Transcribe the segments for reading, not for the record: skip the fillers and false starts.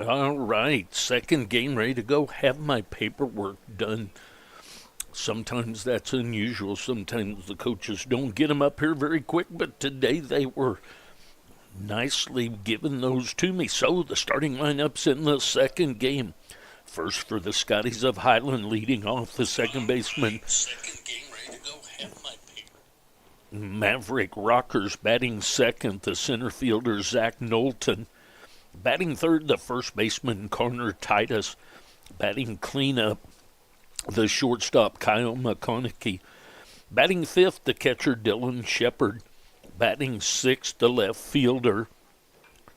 All right, second game ready to go. Have my paperwork done. Sometimes that's unusual. Sometimes the coaches don't get them up here very quick, but today they were nicely given those to me. So the starting lineups in the second game. First for the Scotties of Highland, leading off the second baseman. Second game ready to go. Have my Maverick Rockers batting second, the center fielder Zach Knowlton. Batting third, the first baseman Connor Titus. Batting cleanup, the shortstop Kyle McConaughey. Batting fifth, the catcher Dylan Shepard. Batting sixth, the left fielder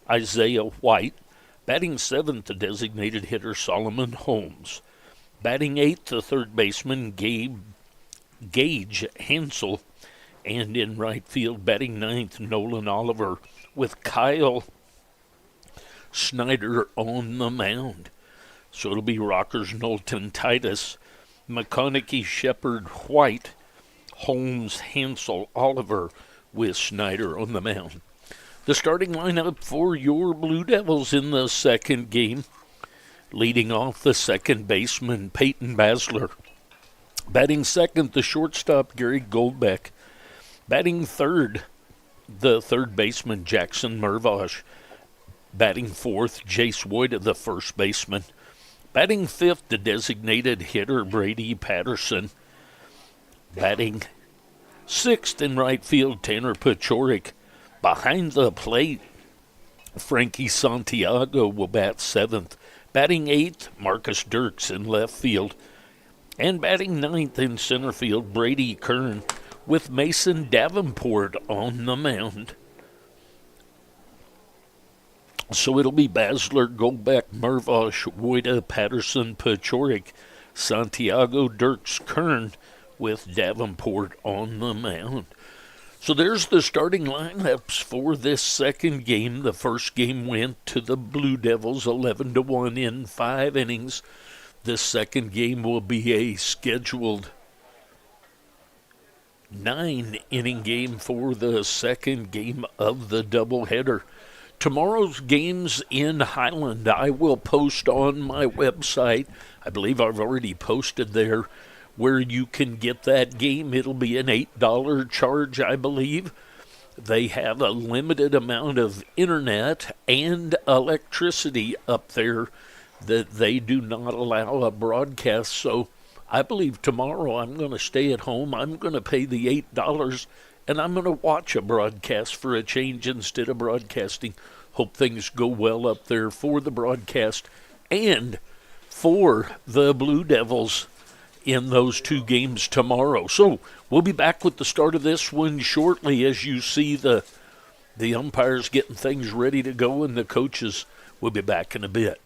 Isaiah White. Batting seventh, the designated hitter Solomon Holmes. Batting eighth, the third baseman Gage Hansel. And in right field, batting ninth, Nolan Oliver, with Kyle Snyder on the mound. So it'll be Rockers, Knowlton, Titus, McConaughey, Shepard, White, Holmes, Hansel, Oliver, with Snyder on the mound. The starting lineup for your Blue Devils in the second game. Leading off, the second baseman, Peyton Basler. Batting second, the shortstop, Gary Goldbeck. Batting third, the third baseman, Jackson Mervosh. Batting fourth, Jace Woida, the first baseman. Batting fifth, the designated hitter, Brady Patterson. Batting sixth in right field, Tanner Pachorik. Behind the plate, Frankie Santiago will bat seventh. Batting eighth, Marcus Dirks in left field. And batting ninth in center field, Brady Kern, with Mason Davenport on the mound. So it'll be Basler, Goldbeck, Mervosh, Woida, Patterson, Pachorik, Santiago, Dirks, Kern, with Davenport on the mound. So there's the starting lineups for this second game. The first game went to the Blue Devils 11-1 in 5 innings. This second game will be a scheduled 9-inning game for the second game of the doubleheader. Tomorrow's games in Highland I will post on my website. I believe I've already posted there where you can get that game. It'll be an $8 charge, I believe. They have a limited amount of internet and electricity up there that they do not allow a broadcast. So I believe tomorrow I'm going to stay at home. I'm going to pay the $8 and I'm going to watch a broadcast for a change instead of broadcasting. Hope things go well up there for the broadcast and for the Blue Devils in those two games tomorrow. So we'll be back with the start of this one shortly as you see the umpires getting things ready to go and the coaches will be back in a bit.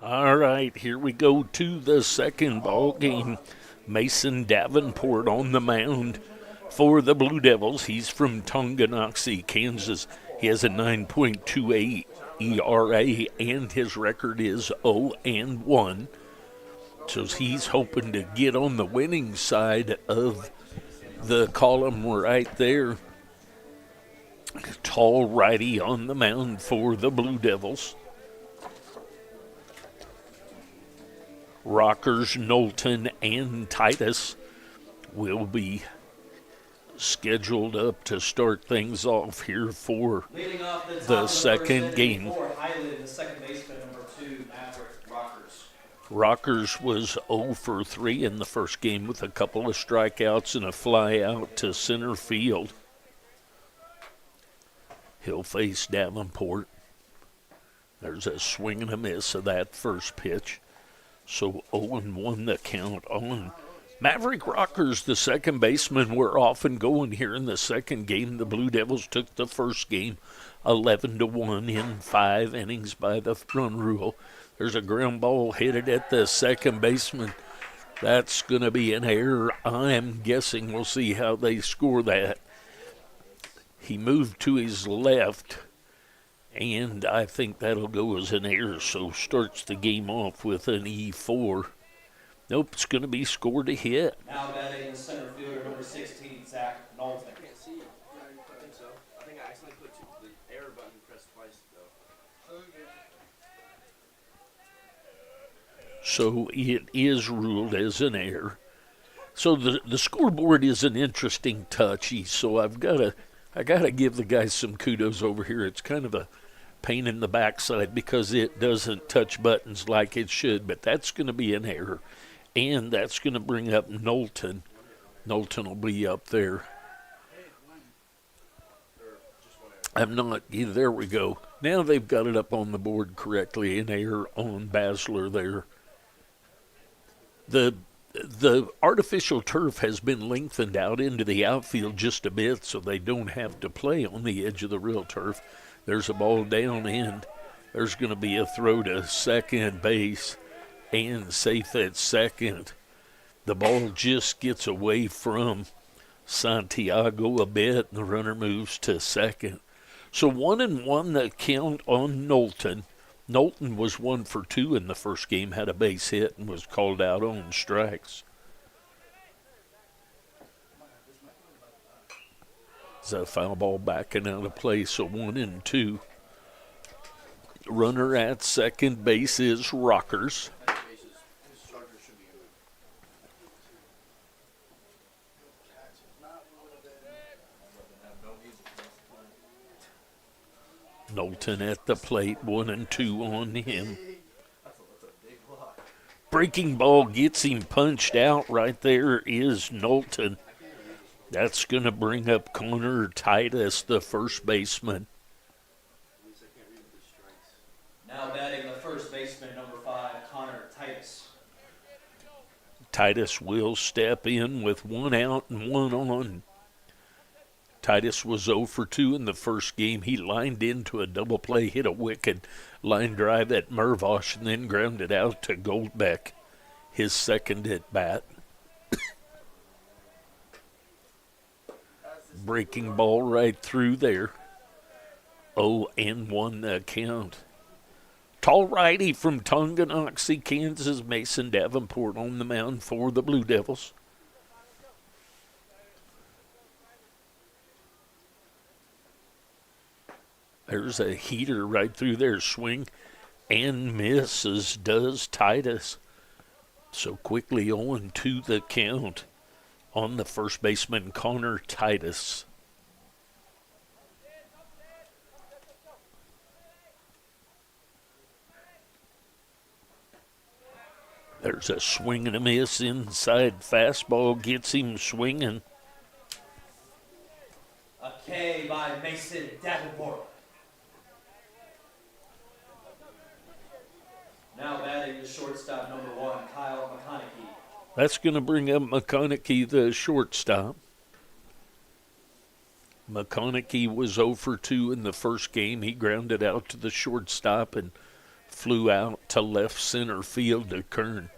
All right, here we go to the second ball game. Mason Davenport on the mound for the Blue Devils. He's from Tonganoxie, Kansas. He has a 9.28 ERA, and his record is 0-1. So he's hoping to get on the winning side of the column right there. Tall righty on the mound for the Blue Devils. Rockers, Knowlton, and Titus will be scheduled up to start things off here for the second game. For Highland, the second baseman, number 2, Maverick Rockers. Rockers was 0 for 3 in the first game with a couple of strikeouts and a fly out to center field. He'll face Davenport. There's a swing and a miss of that first pitch. So 0-1 the count on Maverick Rockers, the second baseman. We're often going here in the second game. The Blue Devils took the first game 11-1 in 5 innings by the run rule. There's a ground ball headed at the second baseman. That's going to be an error. I'm guessing we'll see how they score that. He moved to his left, and I think that'll go as an error, so starts the game off with an E4. Nope, it's going to be scored a hit. Now batting the center fielder, number 16, Zach Knowlton. I can't see. I think so. I think I accidentally put the error button pressed twice, though. So it is ruled as an error. So the scoreboard is an interesting touchy, so I gotta give the guys some kudos over here. It's kind of a pain in the backside because it doesn't touch buttons like it should, but that's going to be an error. And that's going to bring up Knowlton. Knowlton will be up there. There we go. Now they've got it up on the board correctly. An error on Basler there. The artificial turf has been lengthened out into the outfield just a bit so they don't have to play on the edge of the real turf. There's a ball down and there's going to be a throw to second base and safe at second. The ball just gets away from Santiago a bit and the runner moves to second. So 1-1 the count on Knowlton. Knowlton was 1 for 2 in the first game, had a base hit and was called out on strikes. It's a foul ball backing out of play, so 1-2. Runner at second base is Rockers. Knowlton at the plate, 1-2 on him. Breaking ball gets him punched out. Right there is Knowlton. That's going to bring up Connor Titus, the first baseman. Now batting the first baseman, number 5, Connor Titus. Titus will step in with 1 out and 1 on. Titus was 0 for 2 in the first game. He lined into a double play, hit a wicked line drive at Mervosh, and then grounded out to Goldbeck, his second at bat. Breaking ball right through there. 0-1 the count. Tall righty from Tonganoxie, Kansas, Mason Davenport on the mound for the Blue Devils. There's a heater right through there. Swing and misses does Titus. So quickly 0-2 the count on the first baseman, Connor Titus. There's a swing and a miss inside. Fastball gets him swinging. A K by Mason Davenport. Now batting the shortstop, number 1, Kyle McConaughey. That's going to bring up McConaughey, the shortstop. McConaughey was 0 for 2 in the first game. He grounded out to the shortstop and flew out to left center field to Kern.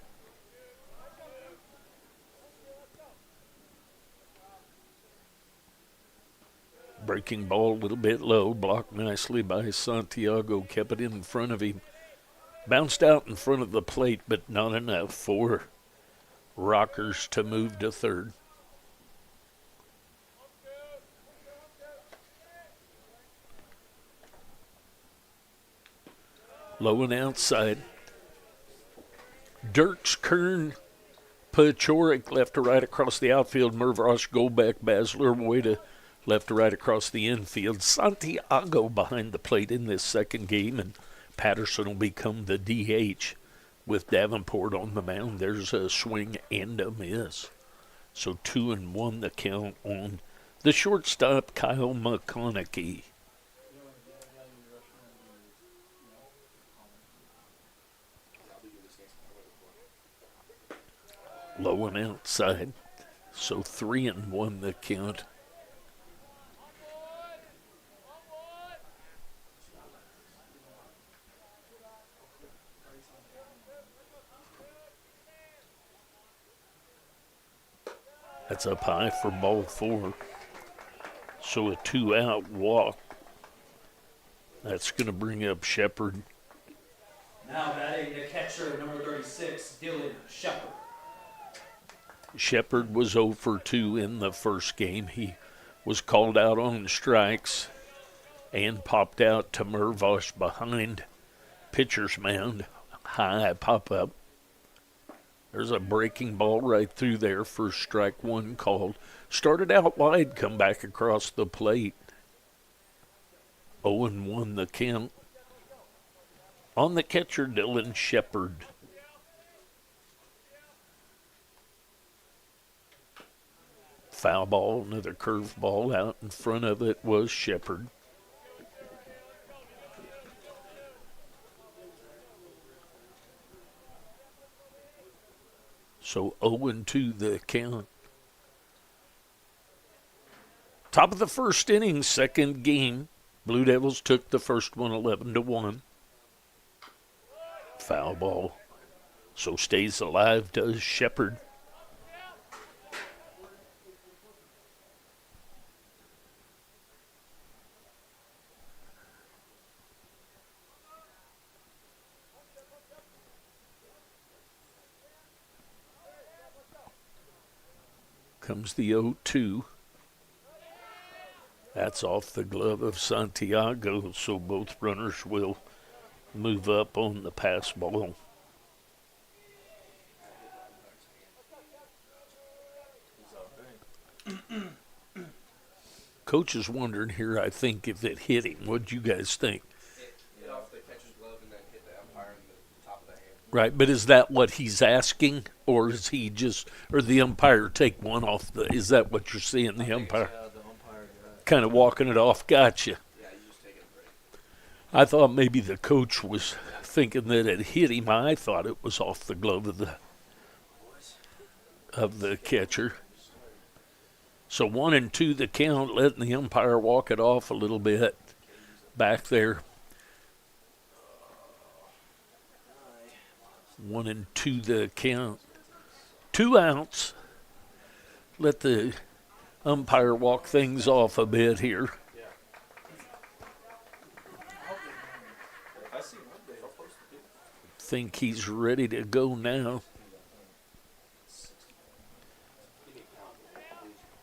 Breaking ball a little bit low, blocked nicely by Santiago, kept it in front of him. Bounced out in front of the plate, but not enough for Rockers to move to third. Low and outside. Dirks, Kern, Pachorik left to right across the outfield. Mervosh, Golbeck, Basler, Moita left to right across the infield. Santiago behind the plate in this second game, and Patterson will become the DH with Davenport on the mound. There's a swing and a miss. So 2-1 the count on the shortstop, Kyle McConaughey. Low and outside. So 3-1 the count. That's up high for ball 4. So a 2-out walk. That's going to bring up Shepard. Now batting the catcher, number 36, Dylan Shepard. Shepard was 0 for 2 in the first game. He was called out on strikes and popped out to Mervosh behind pitcher's mound. High pop up. There's a breaking ball right through there for strike 1 called. Started out wide, come back across the plate. 0-1 the count. On the catcher, Dylan Shepard. Foul ball, another curve ball out in front of it was Shepard. So 0-2 the count. Top of the first inning, second game. Blue Devils took the first one 11-1. Foul ball. So stays alive, does Shepard. Comes the 0-2. That's off the glove of Santiago, so both runners will move up on the pass ball. Coach is wondering here, I think, if it hit him. What do you guys think? Hit off the catcher's glove and then hit the umpire in the top of the hand. Right, but is that what he's asking, or is he just, or the umpire take one off the, is that what you're seeing, the umpire? The umpire Kind of walking it off, gotcha. Yeah, you just take it a break. I thought maybe the coach was thinking that it hit him. I thought it was off the glove of the catcher. So 1-2 the count, letting the umpire walk it off a little bit back there. 1-2 the count. 2 outs. Let the umpire walk things off a bit here. Think he's ready to go now.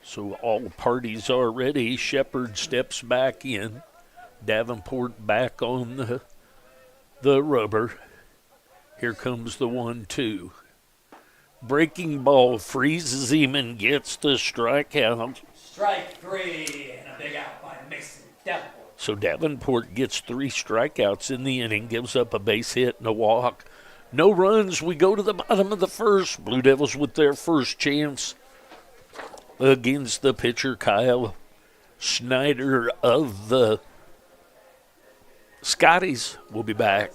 So all parties are ready. Shepard steps back in. Davenport back on the rubber. Here comes the 1-2. Breaking ball freezes him and gets the strikeout. Strike 3 and a big out by Mason Davenport. So Davenport gets 3 strikeouts in the inning, gives up a base hit and a walk. No runs. We go to the bottom of the first. Blue Devils with their first chance against the pitcher, Kyle Schneider of the Scotties. We'll be back.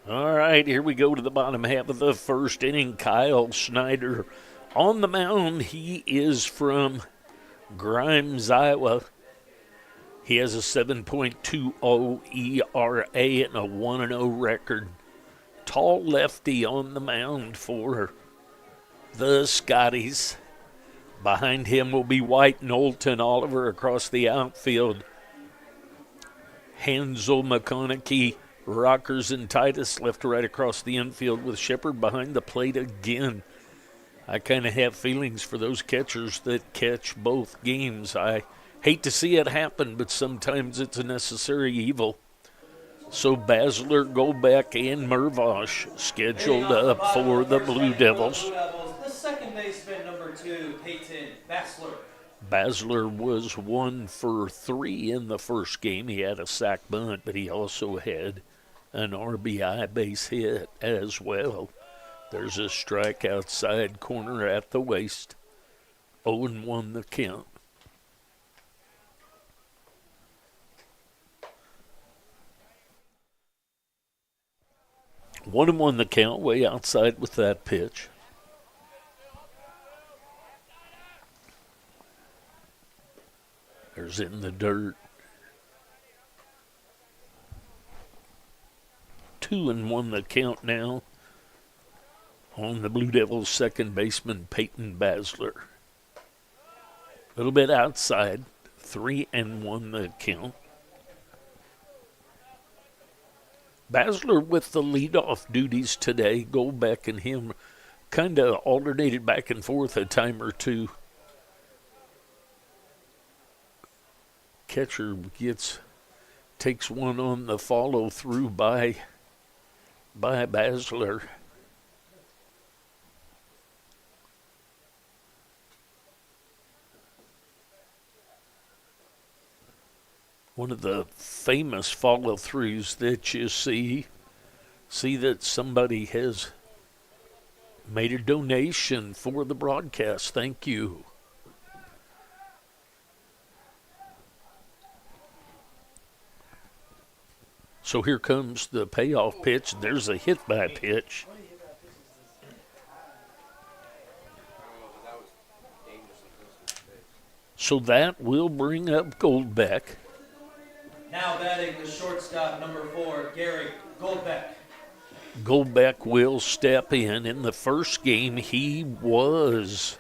All right, here we go to the bottom half of the first inning. Kyle Snyder on the mound. He is from Grimes, Iowa. He has a 7.20 ERA and a 1-0 record. Tall lefty on the mound for the Scotties. Behind him will be White, Knowlton, Oliver across the outfield. Hansel, McConaughey, Rockers, and Titus left to right across the infield with Shepard behind the plate again. I kind of have feelings for those catchers that catch both games. I hate to see it happen, but sometimes it's a necessary evil. So Basler, Goldbeck, and Mervosh scheduled up for the Blue Devils. The second baseman, number 2, Peyton Basler. Basler was 1 for 3 in the first game. He had a sac bunt, but he also had an RBI base hit as well. There's a strike outside corner at the waist. 0-1 the count. One and one the count, way outside with that pitch. There's in the dirt. 2-1 the count now on the Blue Devils' second baseman, Peyton Basler. A little bit outside. 3-1 the count. Basler with the leadoff duties today. Goldbeck and him kind of alternated back and forth a time or two. Catcher takes one on the follow through by Basler. One of the famous follow-throughs that you see that somebody has made a donation for the broadcast. Thank you. So here comes the payoff pitch. There's a hit by pitch. So that will bring up Goldbeck. Now batting the shortstop, number 4, Gary Goldbeck. Goldbeck will step in. In the first game, he was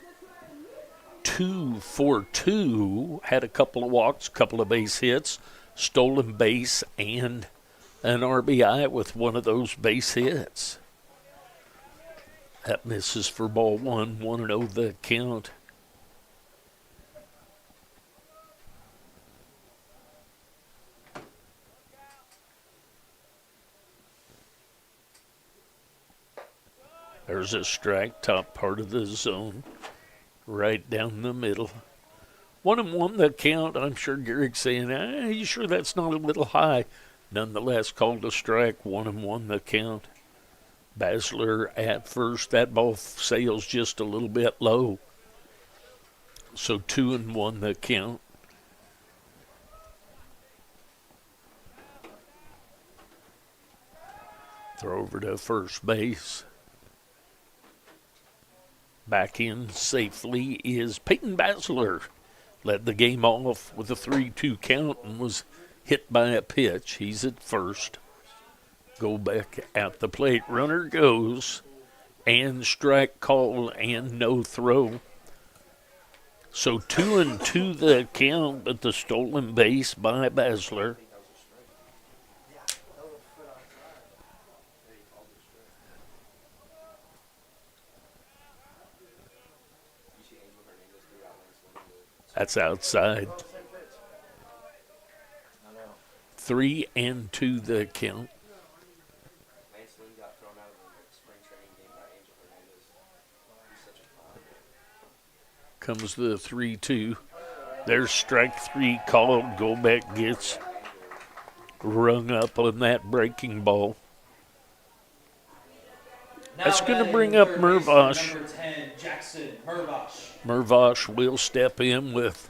2 for 2, had a couple of walks, couple of base hits, stolen base, and an RBI with one of those base hits. That misses for ball 1, 1-0 the count. There's a strike, top part of the zone, right down the middle. 1-1 the count. I'm sure Garrick's saying, you sure that's not a little high? Nonetheless, called a strike, 1-1 the count. Basler at first. That ball sails just a little bit low. So 2-1 the count. Throw over to first base. Back in safely is Peyton Basler. Led the game off with a 3-2 count and was hit by a pitch. He's at first. Goldbeck at the plate. Runner goes. And strike call and no throw. So 2-2 the count, but the stolen base by Basler. That's outside. 3-2 the count. Comes the 3-2. There's strike 3 called. Goldbeck gets rung up on that breaking ball. That's going to bring up Mervosh. Number 10, Jackson Mervosh. Mervosh will step in with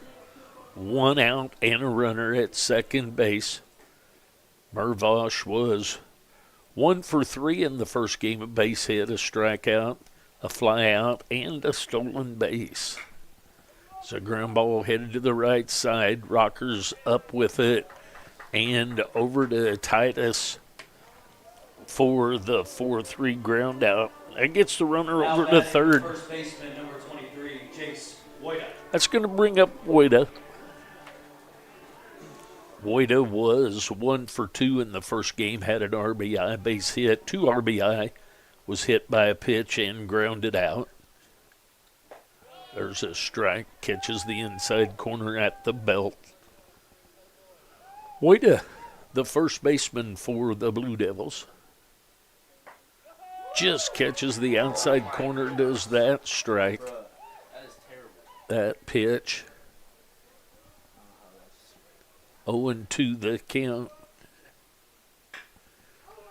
1 out and a runner at second base. Mervosh was 1 for 3 in the first game, a base hit, a strikeout, a fly out, and a stolen base. So ground ball headed to the right side. Rockers up with it and over to Titus for the 4-3 ground out. That gets the runner Now over to batting third. First baseman number 23, Jace Woida. That's going to bring up Woida. Woida was 1 for 2 in the first game, had an RBI base hit, 2 RBI, was hit by a pitch and grounded out. There's a strike, catches the inside corner at the belt. Woida, the first baseman for the Blue Devils, just catches the outside corner, does that strike, Bruh, that is terrible. that pitch. 0-2 the count.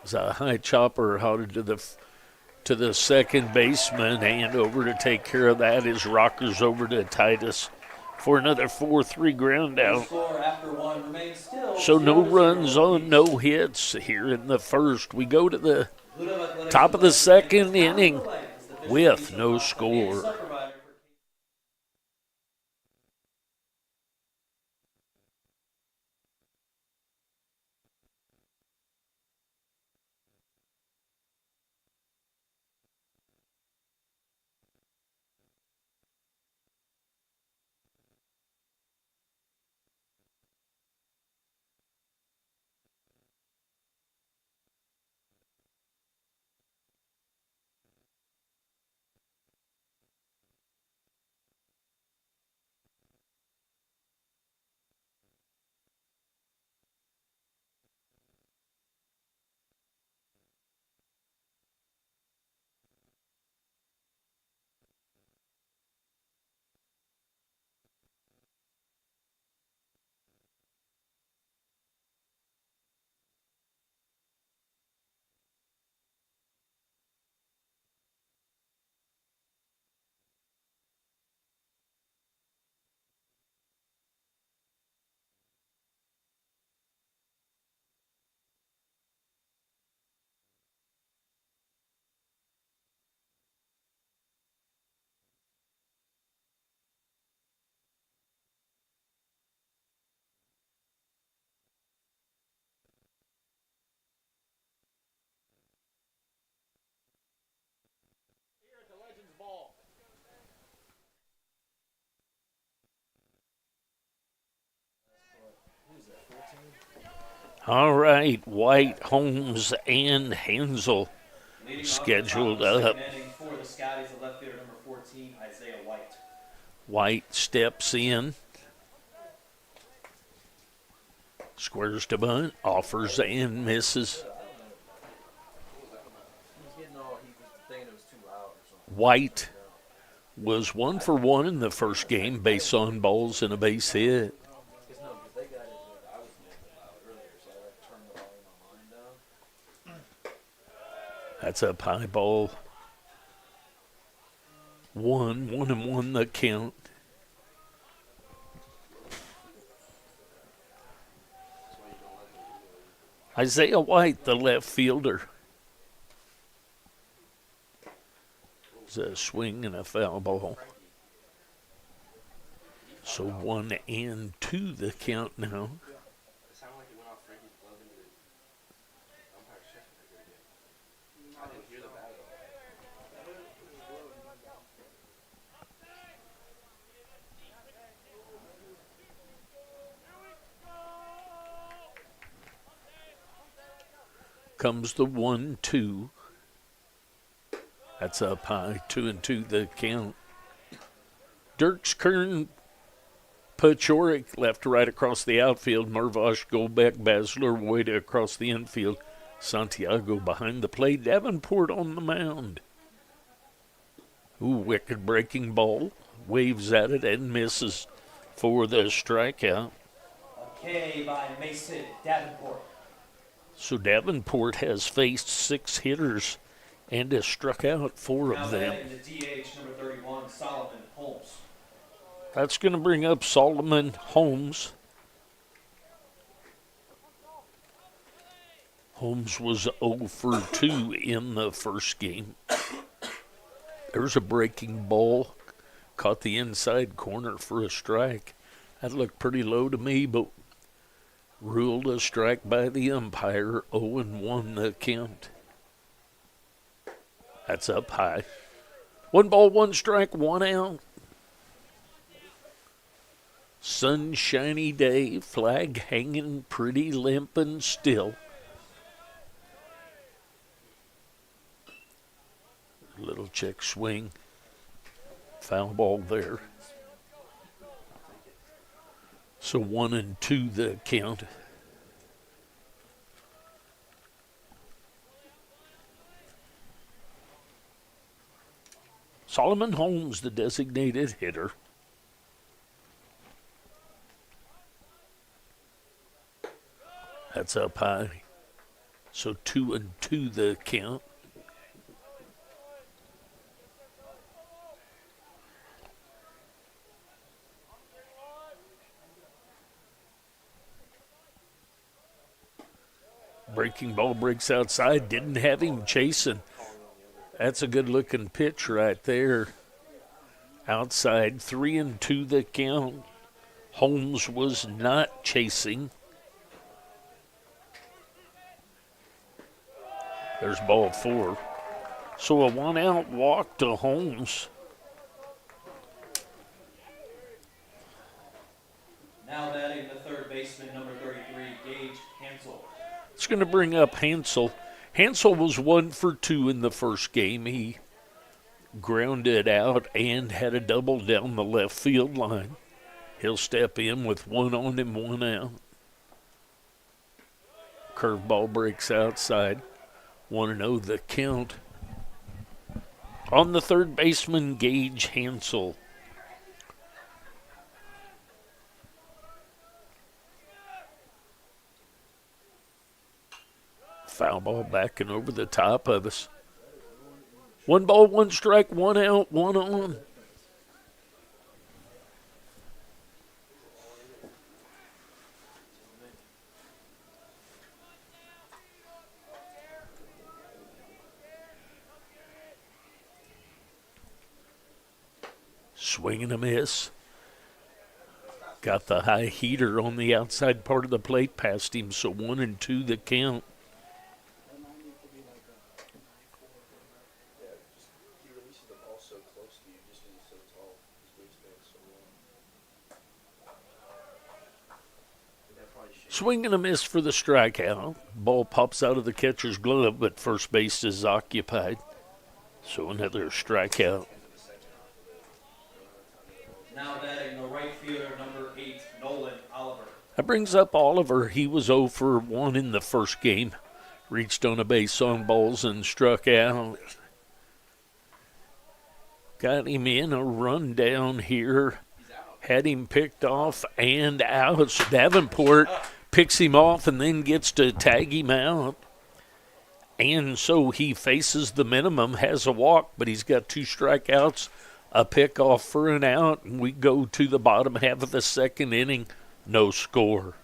It's a high chopper headed to the second baseman, and over to take care of that is Rockers over to Titus for another 4-3 ground out. Score after one remains still. So no 0-0 runs on, apiece. no hits here in the first. We go to the Blue Devil Athletics top of the second Athletics inning is the with official no lead score. sub provider for All right, White, Holmes, and Hansel leading off scheduled the top of the up. second inning for the Scotties, the left fielder number 14, Isaiah White. White steps in, squares to bunt, offers and misses. He was getting all, he was thinking it was too loud or something. White was 1 for 1 in the first game, base on balls and a base hit. Because no, because they got it, like, I was a little bit loud earlier, so I like turned the volume on mine down. That's a high ball. 1-1 the count. Isaiah White, the left fielder. It's a swing and a foul ball. So 1-2 the count now. It sounded like it went off Frankie's glove into the umpire's chest when they did it. I didn't hear the bat at all. Comes the 1-2. That's up high, 2-2 the count. Dirks Kern, Pachorik left to right across the outfield. Mervosh, Golbeck, Basler, Woida across the infield. Santiago behind the plate. Davenport on the mound. Ooh, wicked breaking ball. Waves at it and misses for the strikeout. A K by Mason Davenport. So Davenport has faced 6 hitters and has struck out 4 Now of them. batting the DH number 31, Solomon Holmes. That's going to bring up Solomon Holmes. Holmes was 0 for 2 in the first game. There's a breaking ball. Caught the inside corner for a strike. That looked pretty low to me, but ruled a strike by the umpire. 0-1 the count. That's up high. 1 ball, 1 strike, 1 out. Sunshiny day, flag hanging pretty limp and still. Little check swing. Foul ball there. So 1-2 the count. Solomon Holmes, the designated hitter. That's up high. So 2-2 the count. Breaking ball breaks outside. Didn't have him chasing. That's a good looking pitch right there. Outside, 3-2 the count. Holmes was not chasing. There's ball 4. So a 1 out walk to Holmes. Now batting the third baseman, number 33, Gage Hansel. It's going to bring up Hansel. Hansel was 1 for 2 in the first game. He grounded out and had a double down the left field line. He'll step in with 1 on and 1 out. Curveball breaks outside. 1-0 the count. On the third baseman, Gage Hansel. Foul ball backing over the top of us. 1 ball, 1 strike, 1 out, 1 on. Swing and a miss. Got the high heater on the outside part of the plate past him, so 1-2 the count. He releases the ball so close to you just when he's so tall. His wingspan's so long. Swing and a miss for the strikeout. Ball pops out of the catcher's glove, but first base is occupied. So another strikeout. Now batting the right fielder, number 8, Nolan Oliver. That brings up Oliver. He was 0 for 1 in the first game. Reached on a base on balls and struck out. Got him in a rundown here. Had him picked off and out. So Davenport picks him off and then gets to tag him out. And so he faces the minimum, has a walk, but he's got 2 strikeouts, a pick off for an out, and we go to the bottom half of the second inning. No score.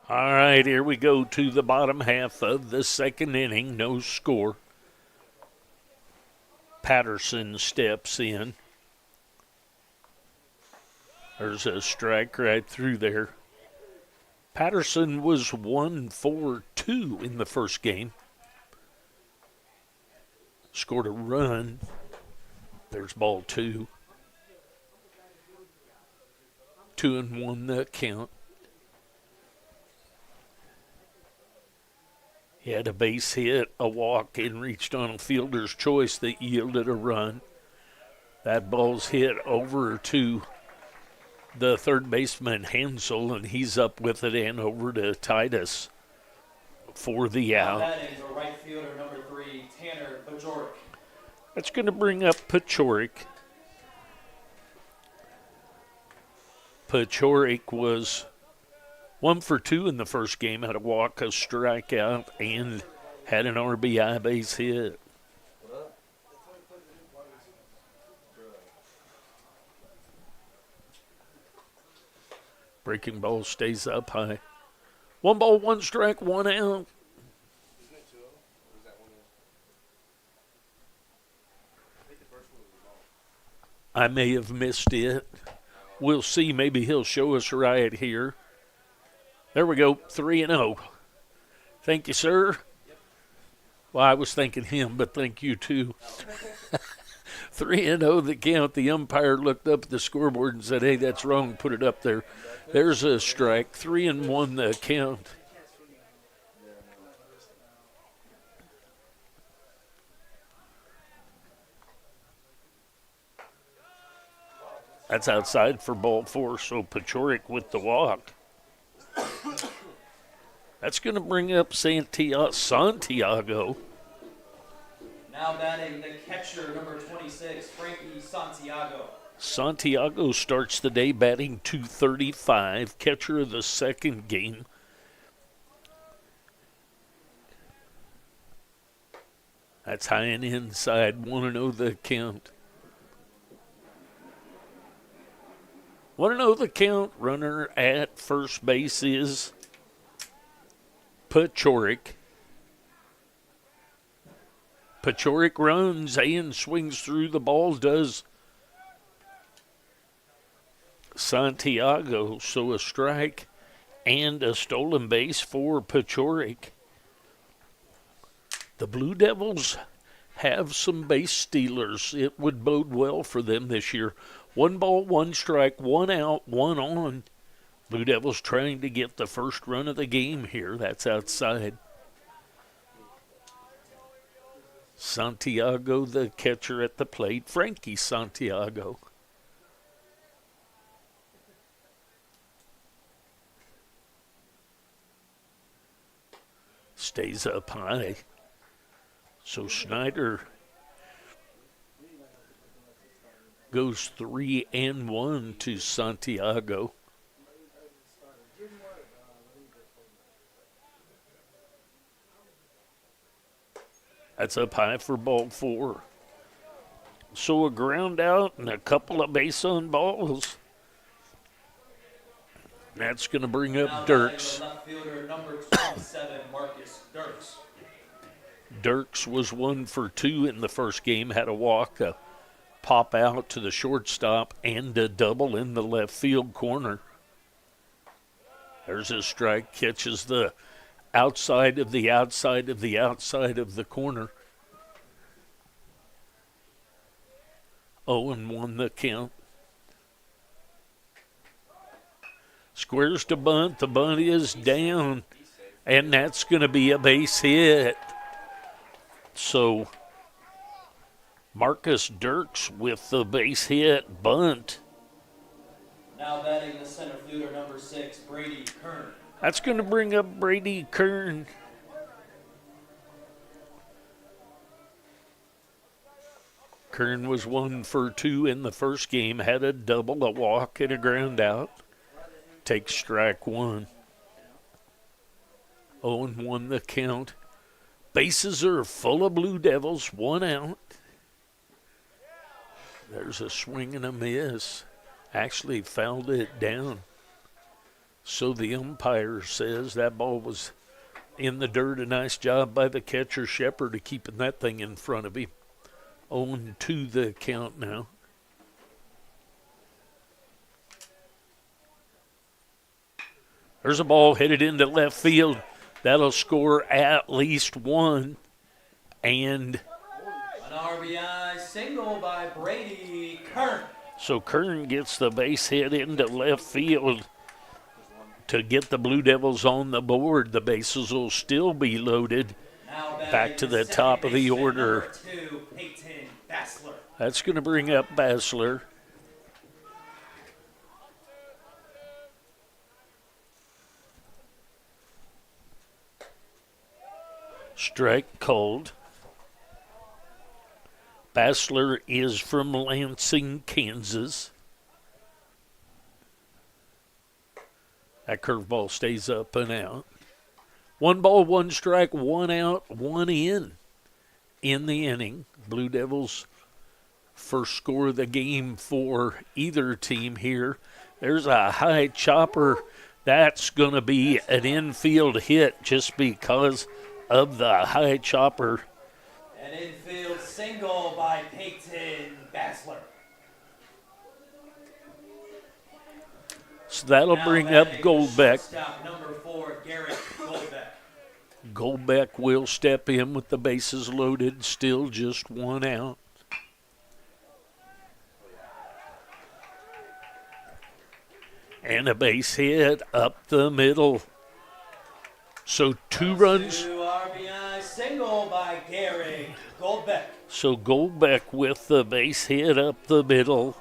All right, here we go to the bottom half of the second inning. No score. Patterson steps in. There's a strike right through there. Patterson was 1 for 2 in the first game. Scored a run. There's ball 2. 2-1 the count. He had a base hit, a walk, and reached on a fielder's choice that yielded a run. That ball's hit over to the third baseman, Hansel, and he's up with it and over to Titus for the out. Batting for right fielder number 3, Tanner Bajorek. That's going to bring up Pachorik. Pachorik was 1 for 2 in the first game, had a walk, a strikeout, and had an RBI base hit. Breaking ball stays up high. 1 ball, 1 strike, 1 out. Isn't it 2-0? Or is that 1-0? I think the first one was a ball. I may have missed it. We'll see. Maybe he'll show us right here. There we go, 3-0. Thank you, sir. Well, I was thanking him, but thank you, too. 3-0 the count. The umpire looked up at the scoreboard and said, hey, that's wrong. Put it up there. There's a strike. 3-1 the count. That's outside for ball 4, so Pachorik with the walk. That's going to bring up Santiago. Now batting the catcher number 26, Frankie Santiago. Santiago starts the day batting .235, catcher of the second game. That's high and inside, 1-0 the count. 1-0 the count. Runner at first base is Pachorik. Pachorik runs and swings through the ball, does Santiago. So a strike and a stolen base for Pachorik. The Blue Devils have some base stealers. It would bode well for them this year. 1 ball, 1 strike, 1 out, 1 on. Blue Devils trying to get the first run of the game here. That's outside. Santiago, the catcher at the plate. Frankie Santiago. Stays up high. So Schneider goes 3-1 to Santiago. That's up high for ball 4. So a ground out and a couple of base on balls. That's going to bring up Dirks. Left fielder number 27, Marcus Dirks. Dirks was 1 for 2 in the first game, had a walk, a pop out to the shortstop, and a double in the left field corner. There's a strike, catches the outside of the outside of the outside of the corner. 0-1 the count. Squares to bunt. The bunt is down, and that's going to be a base hit. So Marcus Dirks with the base hit bunt. Now batting the center fielder number 6, Brady Kern. That's going to bring up Brady Kern. Kern was 1 for 2 in the first game, had a double, a walk, and a ground out. Takes strike 1. 0-1 the count. Bases are full of Blue Devils, 1 out. There's a swing and a miss. Actually fouled it down. So the umpire says that ball was in the dirt. A nice job by the catcher, Shepard, of keeping that thing in front of him. 0-2 the count now. There's a ball headed into left field. That'll score at least one. And an RBI single by Brady Kern. So Kern gets the base hit into left field to get the Blue Devils on the board. The bases will still be loaded. Back to the top of the order. That's going to bring up Bassler. Strike called. Bassler is from Lansing, Kansas. That curveball stays up and out. 1 ball, 1 strike, 1 out, 1 in the inning. Blue Devils first score of the game for either team here. There's a high chopper. That's going to be an infield hit just because of the high chopper. An infield single by Peyton Bassler. So that'll bring up Goldbeck. Stop number 4, Garrett Goldbeck. Goldbeck will step in with the bases loaded, still just 1 out. And a base hit up the middle. So 2 runs. 2 RBI single by Gary Goldbeck. So Goldbeck with the base hit up the middle.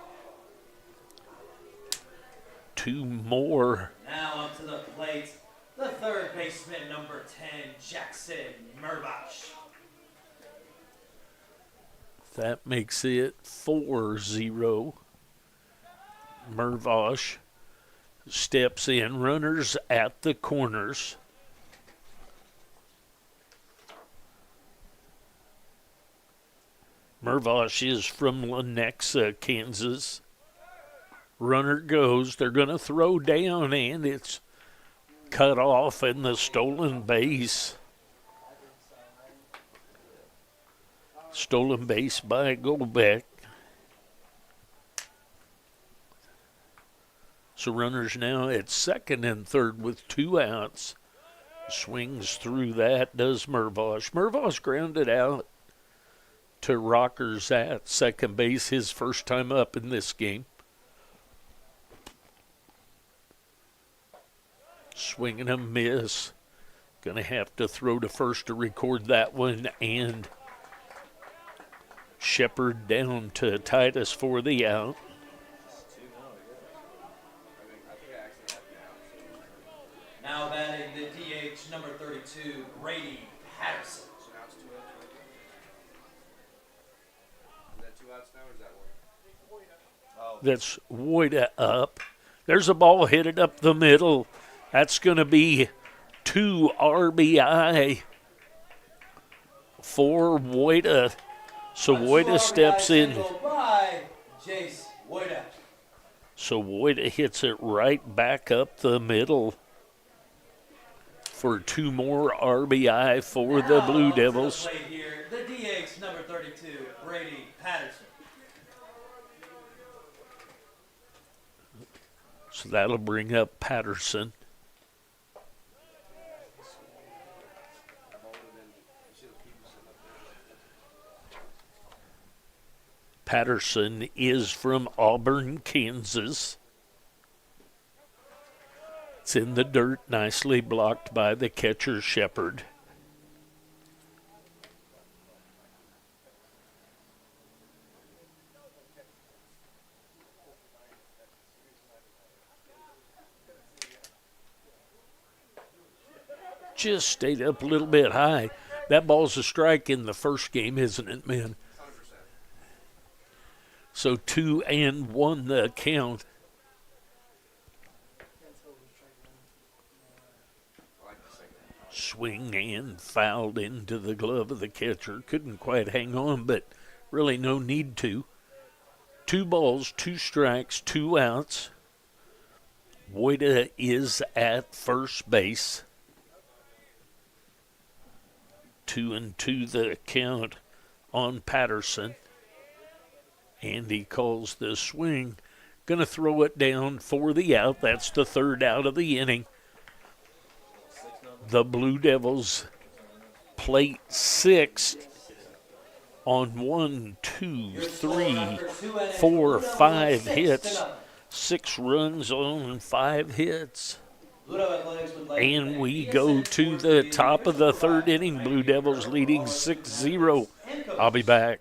2 more. Now up to the plate, the third baseman, number 10, Jackson Mervosh. That makes it 4-0. Mervosh steps in. Runners at the corners. Mervosh is from Lenexa, Kansas. Runner goes. They're going to throw down, and it's cut off in the stolen base. Stolen base by Goldbeck. So runners now at second and third with 2 outs. Swings through that, does Mervosh. Mervosh grounded out to Rockers at second base, his first time up in this game. Swing and a miss. Going to have to throw to first to record that one, and Shepard down to Titus for the out. Now batting the DH, number 32, Brady Patterson. So now it's 2 outs, right? Is that 2 outs now, or is that 1? Oh. That's Woida up. There's a ball headed up the middle. That's going to be 2 RBI for Woida. So Woida steps in. By Jace Woida. So Woida hits it right back up the middle for 2 more RBI for the Blue Devils. The DH, number 32, Brady Patterson. So that'll bring up Patterson. Patterson is from Auburn, Kansas. It's in the dirt, nicely blocked by the catcher, Shepard. Just stayed up a little bit high. That ball's a strike in the first game, isn't it, man? 100%. So 2-1 the count. Swing and fouled into the glove of the catcher. Couldn't quite hang on, but really no need to. 2 balls, 2 strikes, 2 outs. Voida is at first base. 2-2 the count on Patterson. Andy calls the swing. Going to throw it down for the out. That's the third out of the inning. The Blue Devils plate sixth on 1, 2, 3, 4, 5 hits. 6 runs on 5 hits. And we go to the top of the third inning. Blue Devils leading 6-0. I'll be back.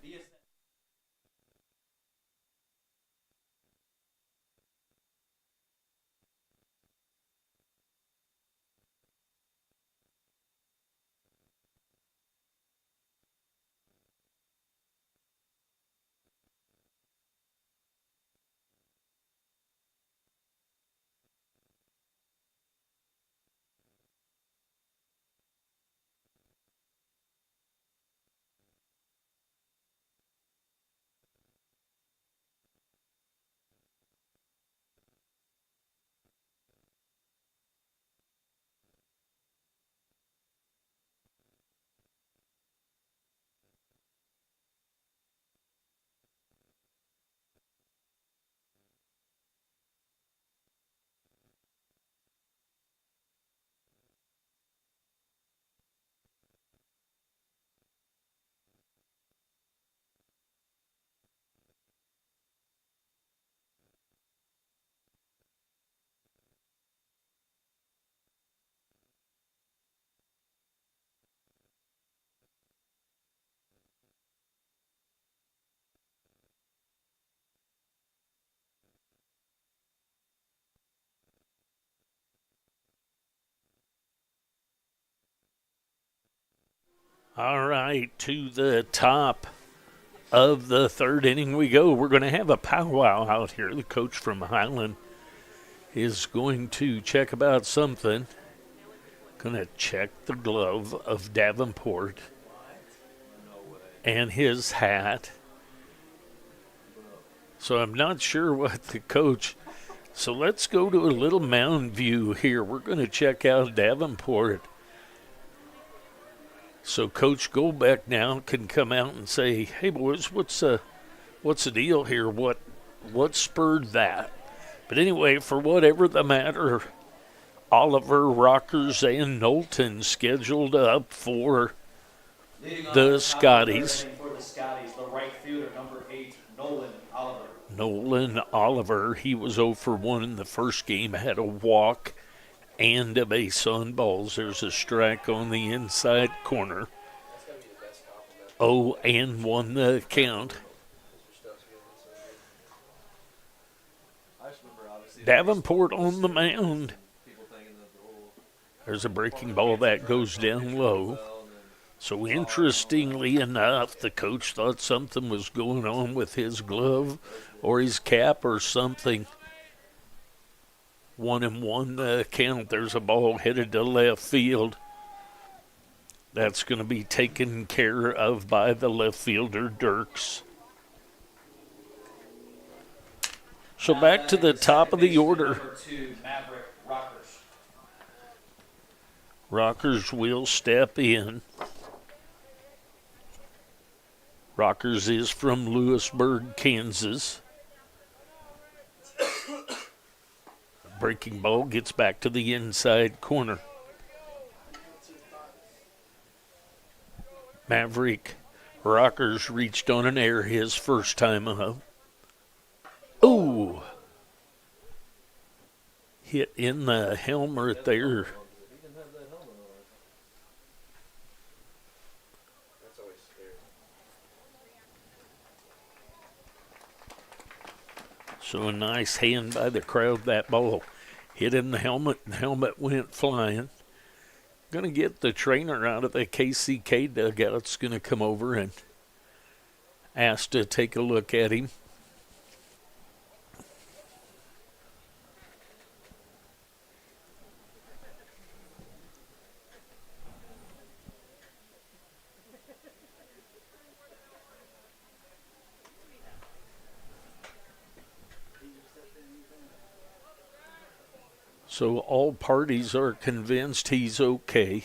All right, to the top of the third inning we go. We're going to have a powwow out here. The coach from Highland is going to check about something. Going to check the glove of Davenport and his hat. So I'm not sure what the coach. So let's go to a little mound view here. We're going to check out Davenport. So Coach Goldbeck now can come out and say, "Hey boys, what's the deal here? What spurred that?" But anyway, for whatever the matter, Oliver, Rockers, and Knowlton scheduled up for the Scotties. For the Scotties, the right fielder, number 8, Nolan Oliver. Nolan Oliver, he was 0 for 1 in the first game, had a walk and a base on balls. There's a strike on the inside corner. 0-1 the count. Davenport on the mound. There's a breaking ball that goes down low. So interestingly enough, the coach thought something was going on with his glove or his cap or something. 1-1 the count. There's a ball headed to left field. That's going to be taken care of by the left fielder, Dirks. So back to the top of the order. Number 2, Maverick Rockers. Rockers will step in. Rockers is from Lewisburg, Kansas. Breaking ball gets back to the inside corner. Maverick Rockers reached on an air his first time up. Ooh! Hit in the helmet there. So a nice hand by the crowd. That ball hit in the helmet, and the helmet went flying. Going to get the trainer out of the KCK dugout. It's going to come over and ask to take a look at him. So all parties are convinced he's okay.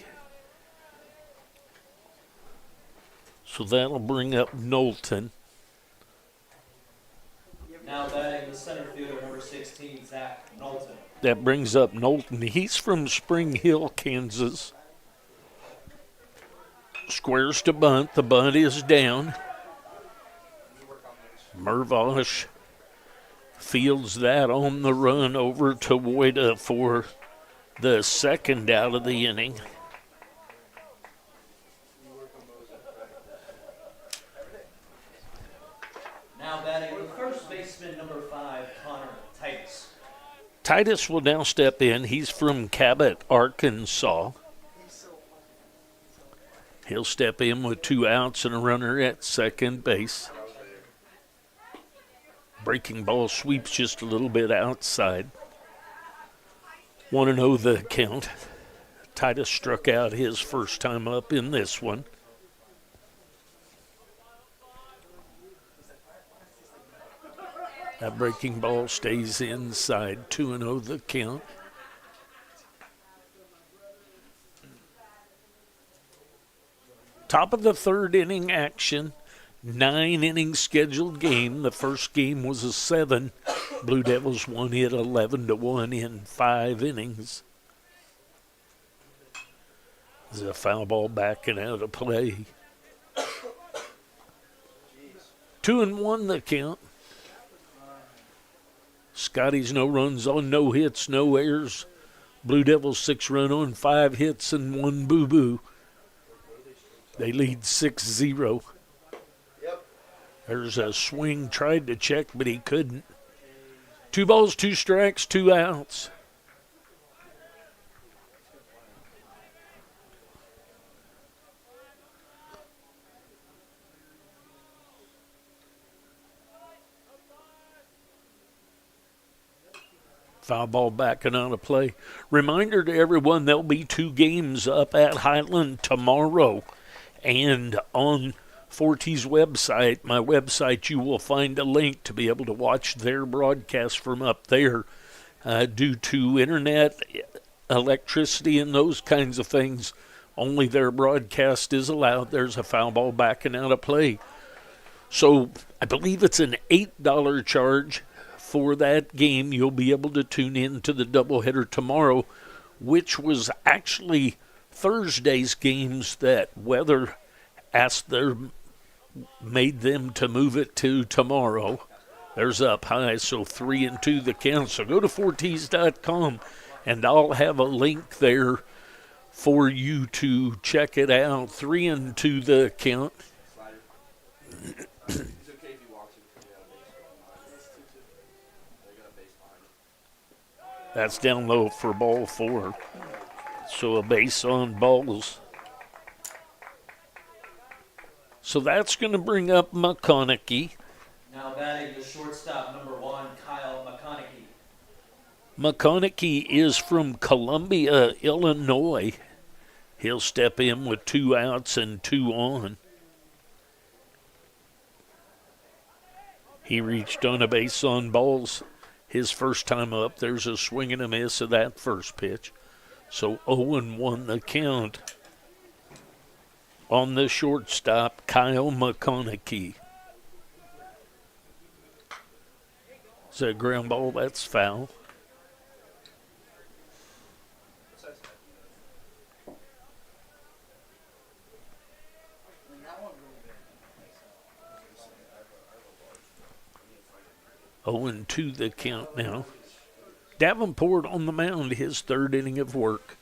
So that'll bring up Knowlton. Now batting the center fielder, number 16, Zach Knowlton. That brings up Knowlton. He's from Spring Hill, Kansas. Squares to bunt. The bunt is down. Mervosh fields that on the run over to Woida for the second out of the inning. Now batting the first baseman, number 5, Connor Titus. Titus will now step in. He's from Cabot, Arkansas. He'll step in with 2 outs and a runner at second base. Breaking ball sweeps just a little bit outside. 1-0 the count. Titus struck out his first time up in this one. That breaking ball stays inside. 2-0 the count. Top of the third inning action. 9-inning scheduled game. The first game was a 7. Blue Devils won it 11-1 in 5 innings. There's a foul ball backing out of play. 2-1 the count. Scotties no runs on, no hits, no errors. Blue Devils 6 run on, 5 hits and 1 boo-boo. They lead 6-0. There's a swing, tried to check, but he couldn't. 2 balls, 2 strikes, 2 outs. Foul ball backing out of play. Reminder to everyone, there'll be 2 games up at Highland tomorrow. And on Forte's website, my website, you will find a link to be able to watch their broadcast from up there. Due to internet, electricity, and those kinds of things, only their broadcast is allowed. There's a foul ball backing out of play. So I believe it's an $8 charge for that game. You'll be able to tune in to the doubleheader tomorrow, which was actually Thursday's games that weather made them to move it to tomorrow. There's up high, so 3-2 the count. So go to fortes.com, and I'll have a link there for you to check it out. 3-2 the count. That's down low for ball 4. So a base on balls. So that's going to bring up McConaughey. Now batting the shortstop, number 1, Kyle McConaughey. McConaughey is from Columbia, Illinois. He'll step in with 2 outs and 2 on. He reached on a base on balls his first time up. There's a swing and a miss of that first pitch. So 0-1 the count on the shortstop, Kyle McConaughey. It's a ground ball. That's foul. Oh, and 2 the count now. Davenport on the mound, his 3rd inning of work.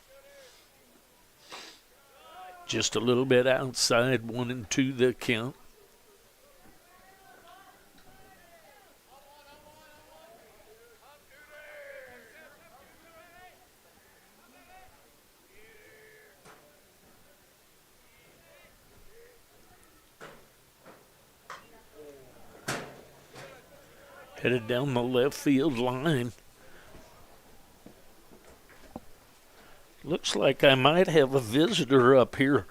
Just a little bit outside, 1-2 the count. Headed down the left field line. Looks like I might have a visitor up here.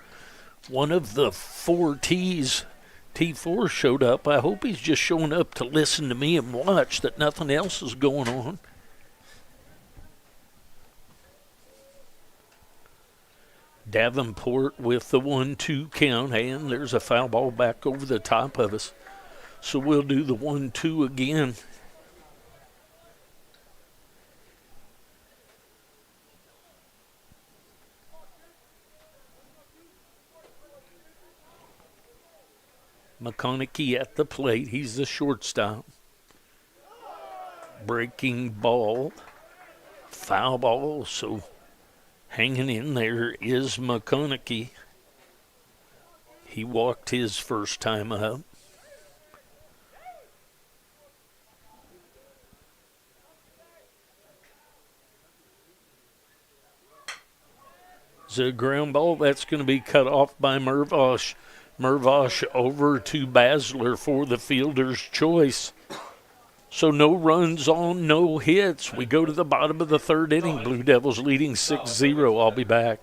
One of the 4 T's, T4 showed up. I hope he's just showing up to listen to me and watch, that nothing else is going on. Davenport with the 1-2 count, and there's a foul ball back over the top of us. So we'll do the 1-2 again. McConaughey at the plate. He's the shortstop. Breaking ball. Foul ball. So hanging in there is McConaughey. He walked his first time up. It's a ground ball that's going to be cut off by Mervosh. Mervosh over to Basler for the fielder's choice. So no runs on, no hits. We go to the bottom of the third inning. Blue Devils leading 6-0. I'll be back.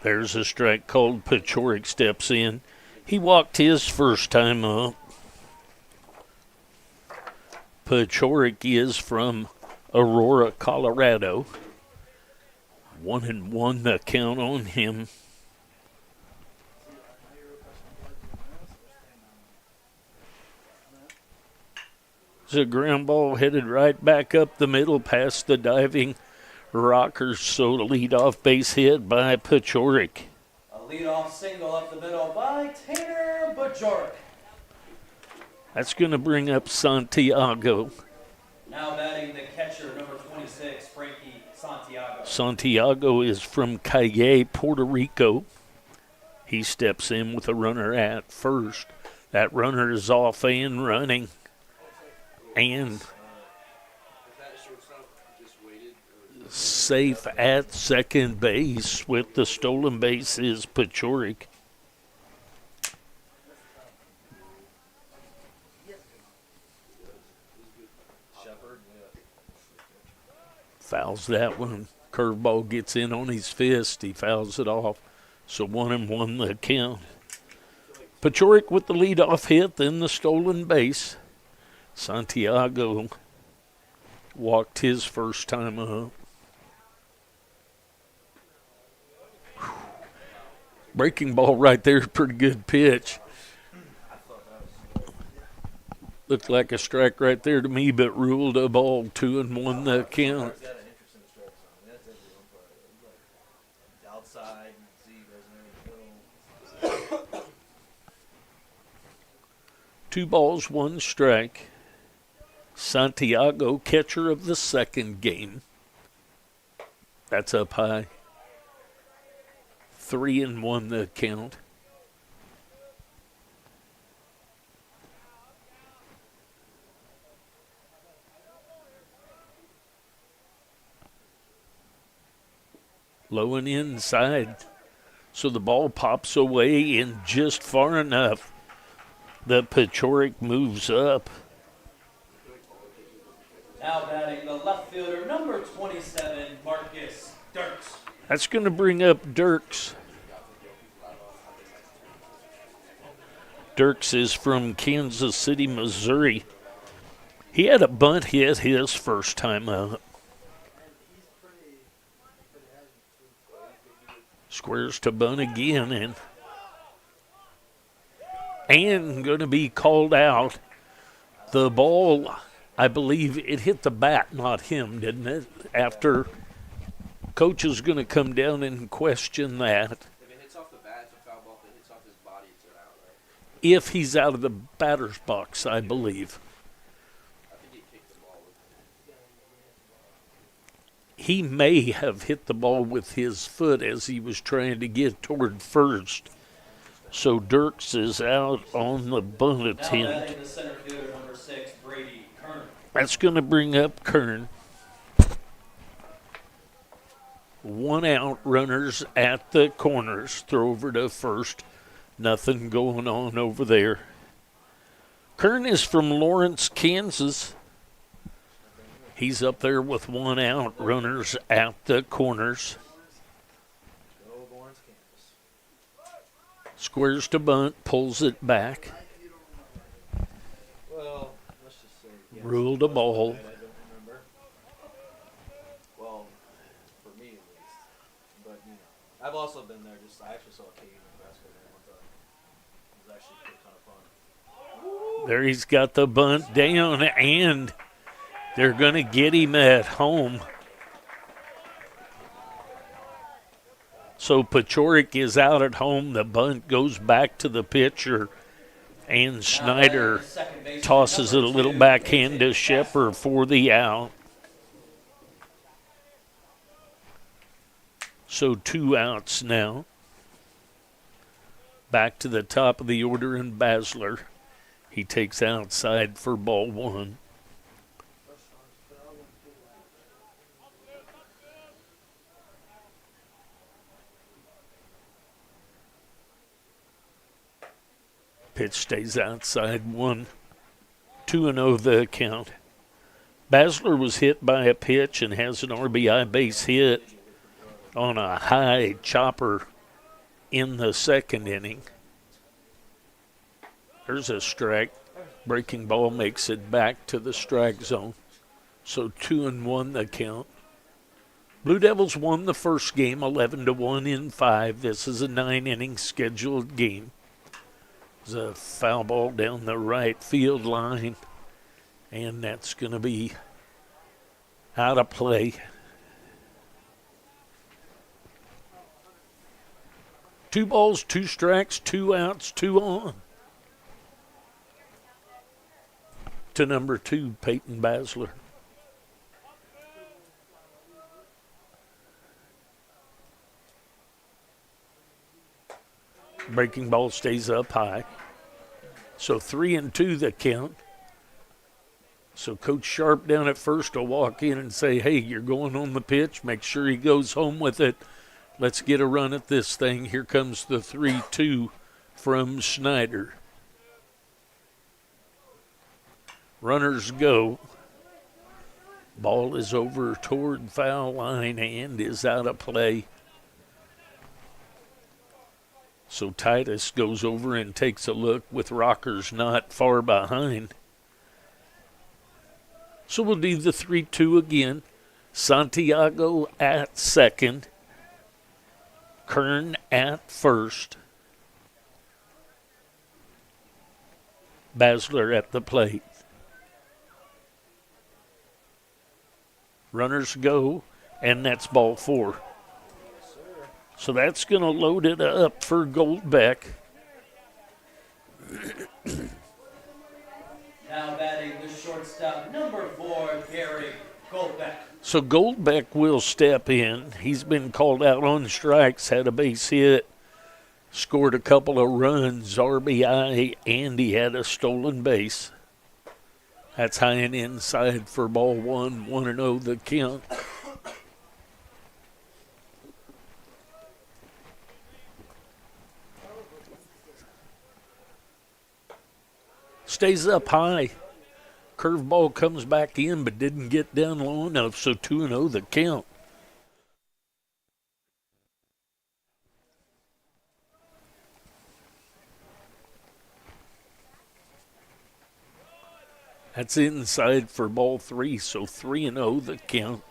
There's a strike called. Pachorik steps in. He walked his first time up. Pachorik is from Aurora, Colorado. 1-1 the count on him. It's a ground ball headed right back up the middle past the diving Rockers. So the leadoff base hit by Pachorik. A leadoff single up the middle by Tanner Bajork. That's going to bring up Santiago. Now batting the catcher, number 26, Frankie Santiago. Santiago is from Calle, Puerto Rico. He steps in with a runner at first. That runner is off and running. And safe at second base with the stolen base is Pachorik. Fouls that one. Curveball gets in on his fist. He fouls it off. So 1-1 the count. Pachorik with the leadoff hit, then the stolen base. Santiago walked his first time up. Breaking ball right there, pretty good pitch. Looked like a strike right there to me, but ruled a ball. 2-1 the count. Two balls, one strike. Santiago, catcher of the second game. That's up high. 3-1 the count. Low and inside. So the ball pops away in just far enough that Pachorik moves up. Now batting the left fielder, number 27, Marcus Dirks. That's going to bring up Dirks. Dirks is from Kansas City, Missouri. He had a bunt hit his first time out. Squares to bunt again, and going to be called out. The ball, I believe it hit the bat, not him, didn't it? After coach is going to come down and question that. If it hits off the bat, it's a foul ball. If it hits off his body, it's an out, right? If he's out of the batter's box, I believe. I think he kicked the ball with it. He may have hit the ball with his foot as he was trying to get toward first. So Dirks is out on the bunt Now attempt. batting the center fielder, number 6, Brady Kern. That's going to bring up Kern. 1 out, runners at the corners. Throw over to first. Nothing going on over there. Kern is from Lawrence, Kansas. He's up there with 1 out, runners at the corners. Squares to bunt, pulls it back. Well, let's just say yes. Ruled a ball. I don't remember. Well, for me at least. But you know, I've also been there. I actually saw a KU basketball there one time. It was actually a ton of fun. There he's got the bunt down, and they're going to get him at home. So Pachorik is out at home. The bunt goes back to the pitcher, and Snyder tosses it a little backhand to Shepard for the out. So 2 outs now. Back to the top of the order in Basler. He takes outside for ball 1. Pitch stays outside 1. 2-0 the count. Basler was hit by a pitch and has an RBI base hit on a high chopper in the second inning. There's a strike. Breaking ball makes it back to the strike zone. So 2-1 the count. Blue Devils won the first game 11-1 in 5. This is a 9-inning scheduled game. There's a foul ball down the right field line, and that's going to be out of play. 2 balls, 2 strikes, 2 outs, 2 on. To number 2, Peyton Basler. Breaking ball stays up high. So 3-2 the count. So Coach Sharp down at first will walk in and say, hey, you're going on the pitch. Make sure he goes home with it. Let's get a run at this thing. Here comes the 3-2 from Snyder. Runners go. Ball is over toward foul line and is out of play. So Titus goes over and takes a look with Rockers not far behind. So we'll do the 3-2 again. Santiago at second. Kern at first. Basler at the plate. Runners go, and that's ball 4. So that's going to load it up for Goldbeck. Now batting the shortstop, number 4, Gary Goldbeck. So Goldbeck will step in. He's been called out on strikes, had a base hit, scored a couple of runs, RBI, and he had a stolen base. That's high and inside for ball 1, 1-0 the count. Stays up high. Curveball comes back in but didn't get down low enough, so 2-0 the count. That's inside for ball 3, so 3-0 the count.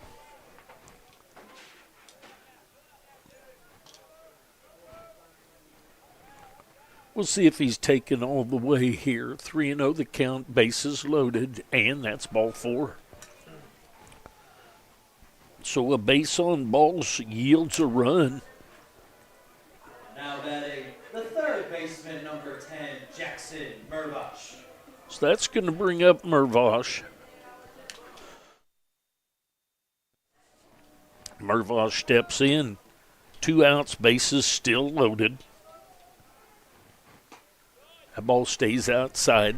We'll see if he's taken all the way here. 3-0 the count, bases loaded, and that's ball 4. So a base on balls yields a run. Now batting the third baseman, number 10, Jackson Mervosh. So that's going to bring up Mervosh. Mervosh steps in. 2 outs, bases still loaded. That ball stays outside.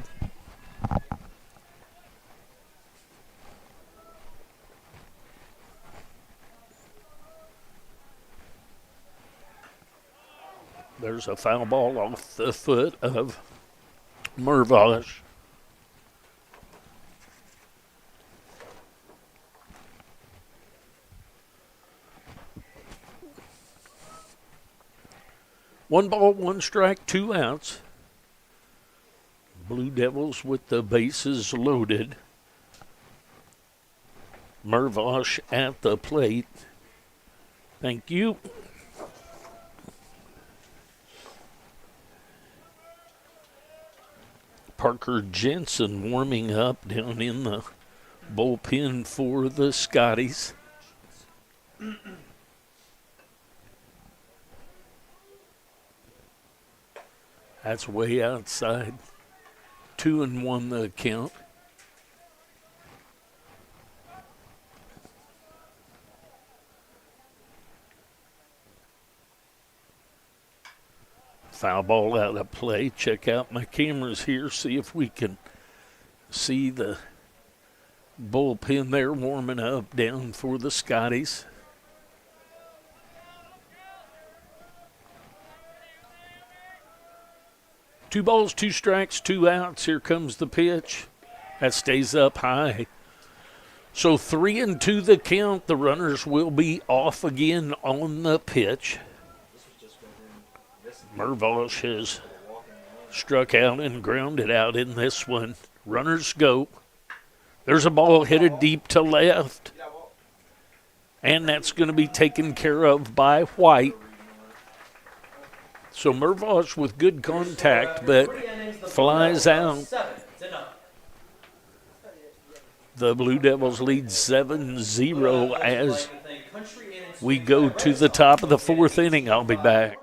There's a foul ball off the foot of Mervosh. One ball, 1 strike, 2 outs. Blue Devils with the bases loaded. Mervosh at the plate. Thank you. Parker Jensen warming up down in the bullpen for the Scotties. That's way outside. 2-1 the count. Foul ball out of play. Check out my cameras here. See if we can see the bullpen there warming up down for the Scotties. Two balls, 2 strikes, 2 outs. Here comes the pitch. That stays up high. So 3-2 the count. The runners will be off again on the pitch. Mervosh has struck out and grounded out in this one. Runners go. There's a ball headed deep to left. And that's going to be taken care of by White. So Mervosh with good contact, but flies out. The Blue Devils lead 7-0 as we go to the top of the 4th inning. I'll be back.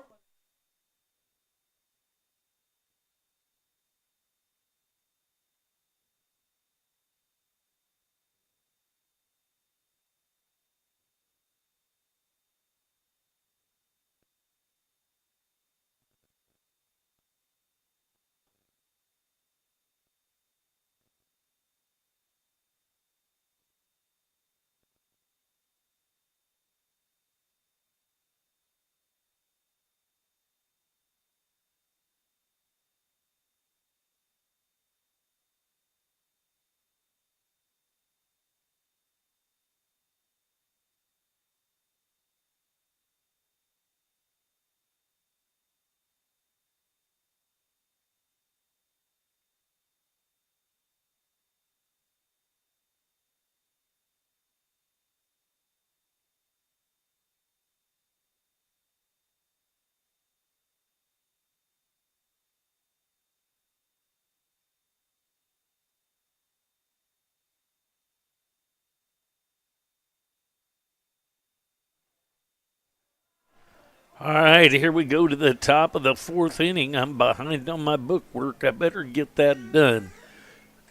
All right, here we go to the top of the 4th inning. I'm behind on my bookwork. I better get that done.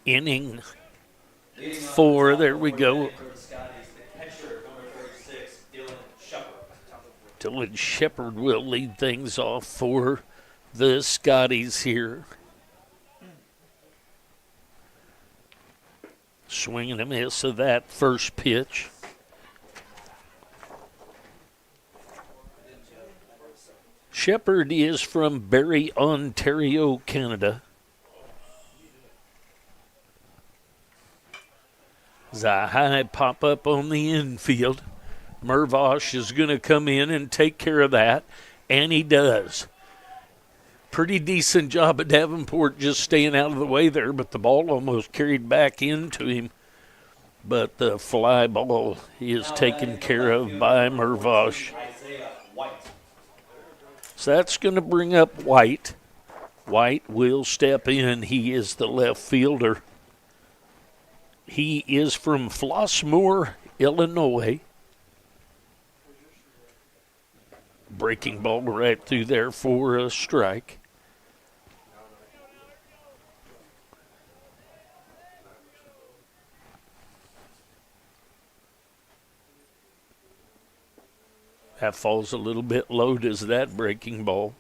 Inning 4, there we go. Dylan Shepard will lead things off for the Scotties here. Swing and a miss of that first pitch. Shepard is from Barrie, Ontario, Canada. There's a high pop-up on the infield. Mervosh is going to come in and take care of that, and he does. Pretty decent job of Davenport just staying out of the way there, but the ball almost carried back into him. But the fly ball is Now taken batting the care left of fielder, by number Mervosh. 14, Isaiah White. So that's going to bring up White. White will step in. He is the left fielder. He is from Flossmoor, Illinois. Breaking ball right through there for a strike. That falls a little bit low, does that breaking ball.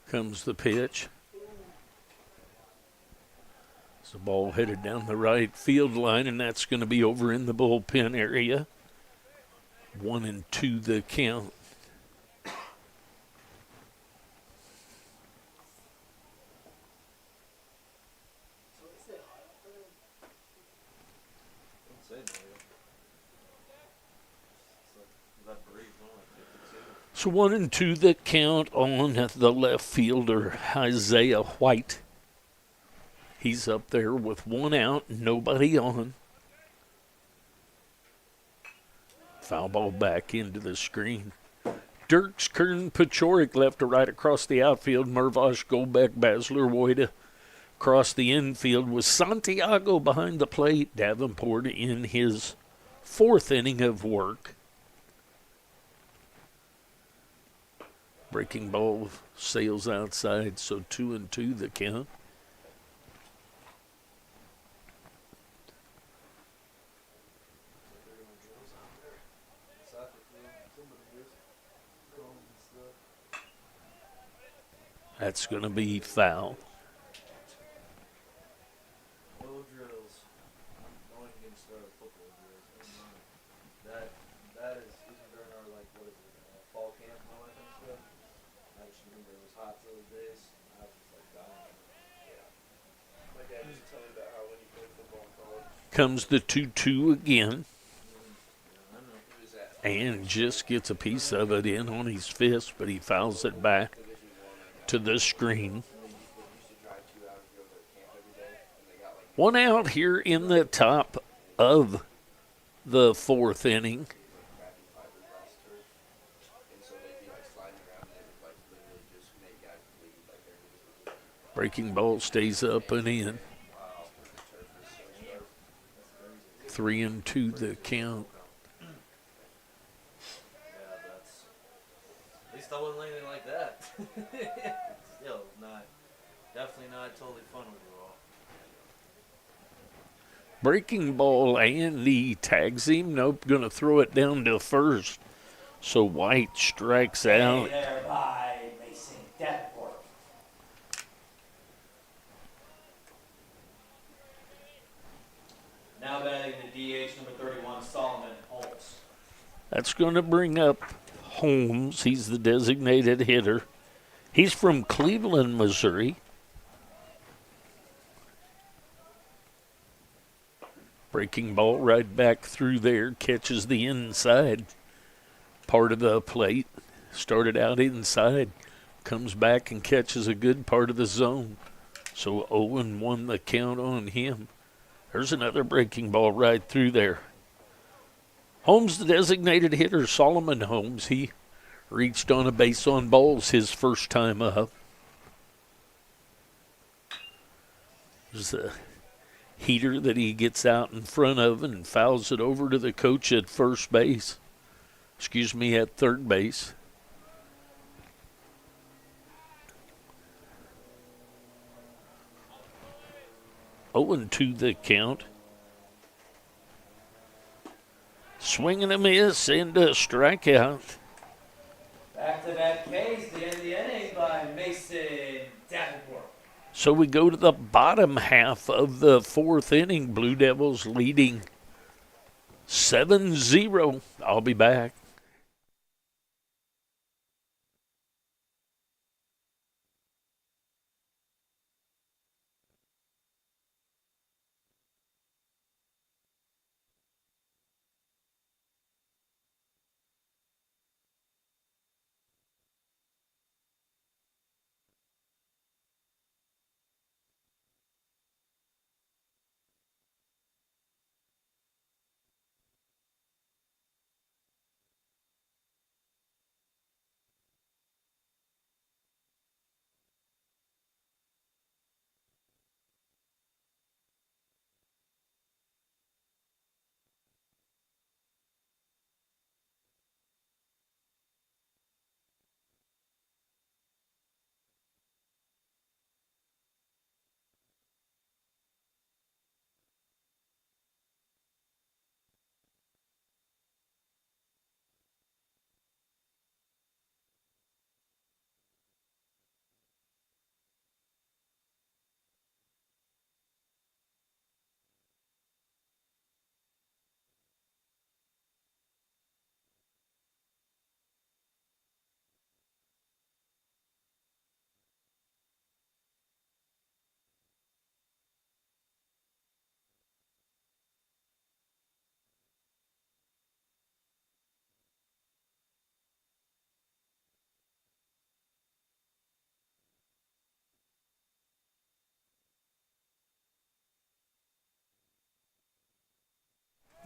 Comes the pitch. It's the ball headed down the right field line, and that's going to be over in the bullpen area. 1-2 the count. So 1-2 the count on the left fielder, Isaiah White. He's up there with one out, nobody on. Foul ball back into the screen. Dirks, Kern, Pachorik left to right across the outfield. Mervosh, Golbeck, Basler, Woida across the infield with Santiago behind the plate. Davenport in his fourth inning of work. Breaking ball sails outside, so 2-2 the count. That's going to be foul. No drills. No one can start football drills. That is even during our fall camp and all that kind of stuff. I just remember it was hot those days. I was just dying. Yeah. My dad used to tell me about how when he played football in college, Comes the 2-2 again. Yeah, I know. he was at And just gets a piece of it in on his fist, but he fouls it back Division to the screen. and they used to drive 2 hours to go to camp every day, and they got like One out here in the top of the fourth inning. crappy fiberglass turf, and so they'd be like sliding around, and they would like literally just make guys bleed like they're just Breaking ball stays up and in. wow, the turf is so sharp. 3-2 the count. Yeah, that's. At least I wasn't landing like that. Still, definitely not totally fun overall. Breaking ball, and he tags him. Nope, going to throw it down to first. So White strikes Hey out. there by Mason Davenport. Now batting the DH, number 31, Solomon Holmes. That's going to bring up Holmes. He's the designated hitter. He's from Cleveland, Missouri. Breaking ball right back through there. Catches the inside part of the plate. Started out inside. Comes back and catches a good part of the zone. So 0-1 the count on him. There's another breaking ball right through there. Holmes, the designated hitter, Solomon Holmes. He reached on a base on balls his first time up. There's a heater that he gets out in front of and fouls it over to the coach at first base. At third base. Oh, and 2 the count. Swing and a miss and a strikeout. Back-to-back Ks, the end of the inning by Mason Davenport. So we go to the bottom half of the fourth inning. Blue Devils leading 7-0. I'll be back.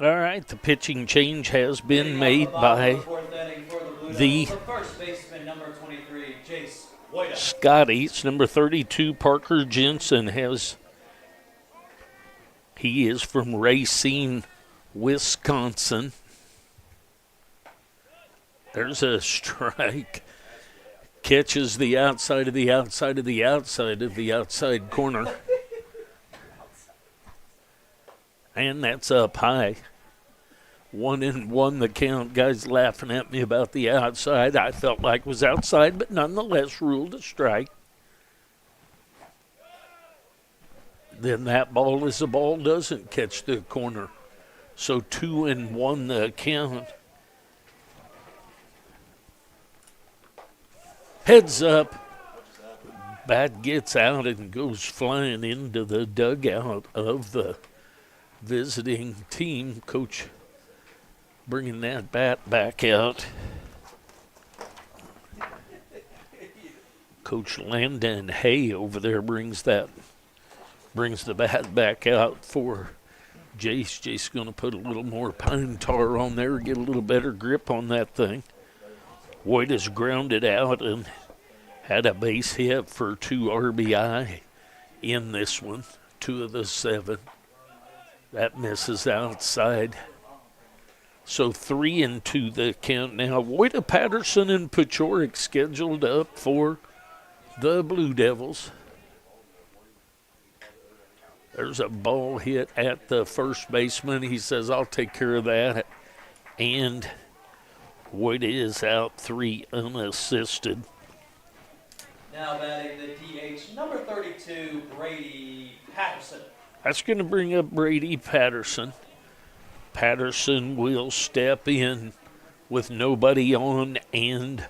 All right, the pitching change has been made Leading off the bottom of by the fourth inning for the Blue the Devils, the first baseman, number 23, Jace Woida. Scotties. Number 32, Parker Jensen, he is from Racine, Wisconsin. There's a strike. Catches the outside of the outside of the outside of the outside corner. And that's up high. 1-1 the count. Guys laughing at me about the outside. I felt like it was outside, but nonetheless ruled a strike. Then that ball is a ball, doesn't catch the corner. So 2-1 the count. Heads up. Bat gets out and goes flying into the dugout of the visiting team. Coach bringing that bat back out. Coach Landon Hay over there brings the bat back out for Jace. Jace's going to put a little more pine tar on there, get a little better grip on that thing. Woid is grounded out and had a base hit for 2 RBI in this one, 2 of the 7. That misses outside. So 3-2 the count now. Woida, Patterson, and Pachorik scheduled up for the Blue Devils. There's a ball hit at the first baseman. He says, I'll take care of that. And Woida is out 3 unassisted. Now batting the DH, number 32, Brady Patterson. That's going to bring up Brady Patterson. Patterson will step in with nobody on and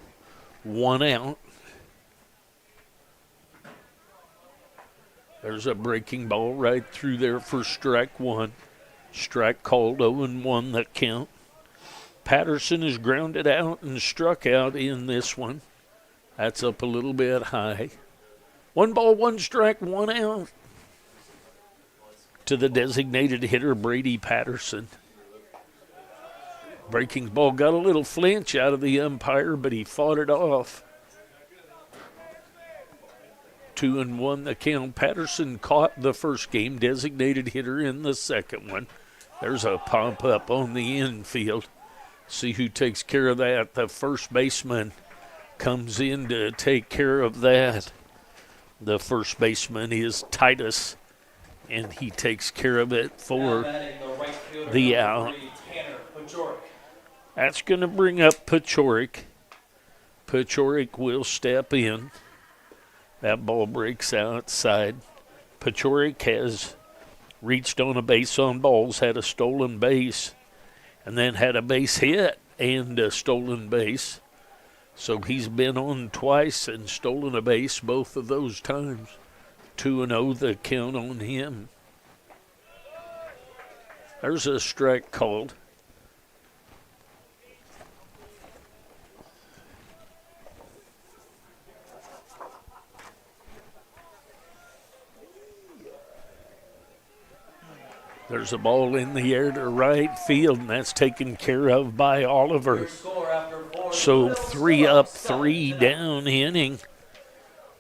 1 out. There's a breaking ball right through there for strike 1. Strike called, 0-1 the count. Patterson is grounded out and struck out in this one. That's up a little bit high. 1 ball, 1 strike, 1 out. To the designated hitter, Brady Patterson. Breaking ball got a little flinch out of the umpire, but he fought it off. 2-1 the count. Patterson caught the first game, designated hitter in the second one. There's a pop up on the infield. See who takes care of that. The first baseman comes in to take care of that. The first baseman is Titus, and he takes care of it for the out. That's going to bring up Pachorik. Pachorik will step in. That ball breaks outside. Pachorik has reached on a base on balls, had a stolen base, and then had a base hit and a stolen base. So he's been on twice and stolen a base both of those times. 2-0 the count on him. There's a strike called. There's a ball in the air to right field, and that's taken care of by Oliver. So 3 up, 3 down inning.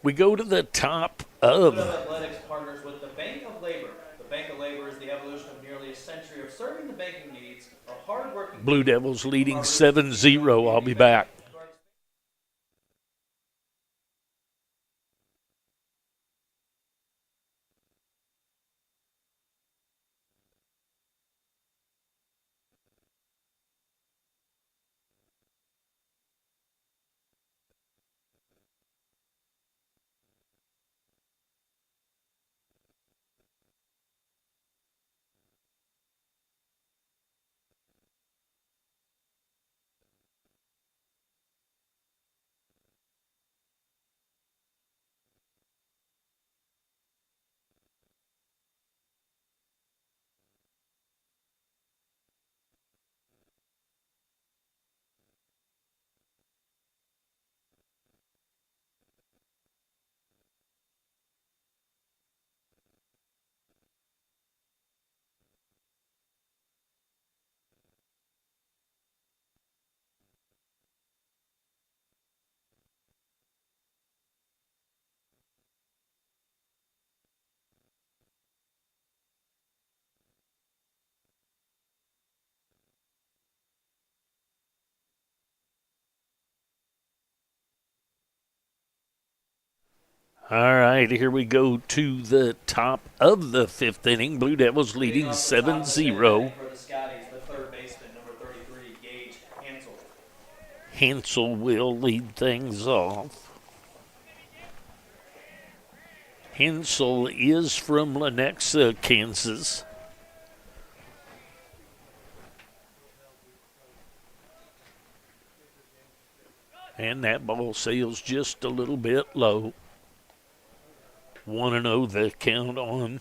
We go to the top of Athletics partners with the Bank of Labor. The Bank of Labor is the evolution of nearly a century of serving the banking needs of hardworking Blue Devils leading 7-0. I'll be back. All right, here we go to the top of the fifth inning. Blue Devils leading Leading off the top of the fifth 7-0. inning for the Scotties, the third baseman, number 33, Gage Hansel. Hansel will lead things off. Hansel is from Lenexa, Kansas. And that ball sails just a little bit low. 1-0 the count on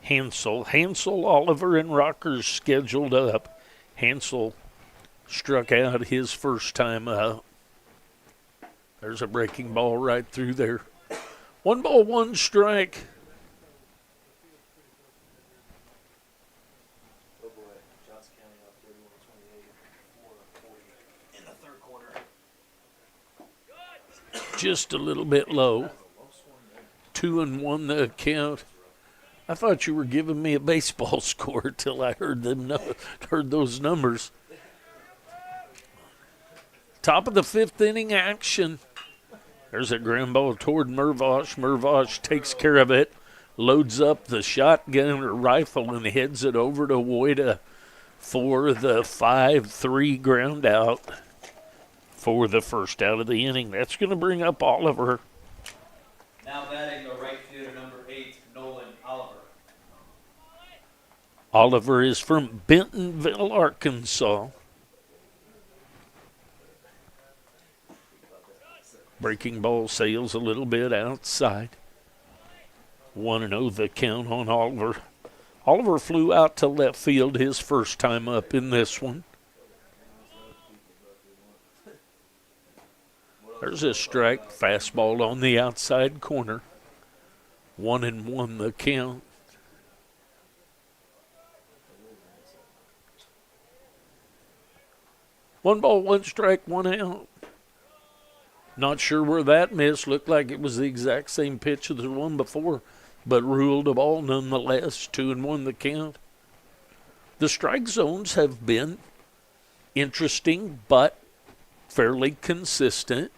Hansel. Hansel, Oliver, and Rockers scheduled up. Hansel struck out his first time up. There's a breaking ball right through there. 1 ball, 1 strike. Oh boy, Johnson County up 31-28, 4-40 in the third quarter. Just a little bit low. 2-1 the count. I thought you were giving me a baseball score till I heard those numbers. Top of the fifth inning action. There's a ground ball toward Mervosh. Mervosh takes care of it, loads up the shotgun or rifle and heads it over to Woida for the 5-3 ground out for the first out of the inning. That's going to bring up Oliver. Now batting the right fielder, number 8, Nolan Oliver. Oliver is from Bentonville, Arkansas. Breaking ball sails a little bit outside. 1-0 the count on Oliver. Oliver flew out to left field his first time up in this one. There's a strike, fastball on the outside corner. 1-1 the count. One ball, 1 strike, 1 out. Not sure where that missed. Looked like it was the exact same pitch as the one before, but ruled a ball nonetheless. 2-1 the count. The strike zones have been interesting, but fairly consistent.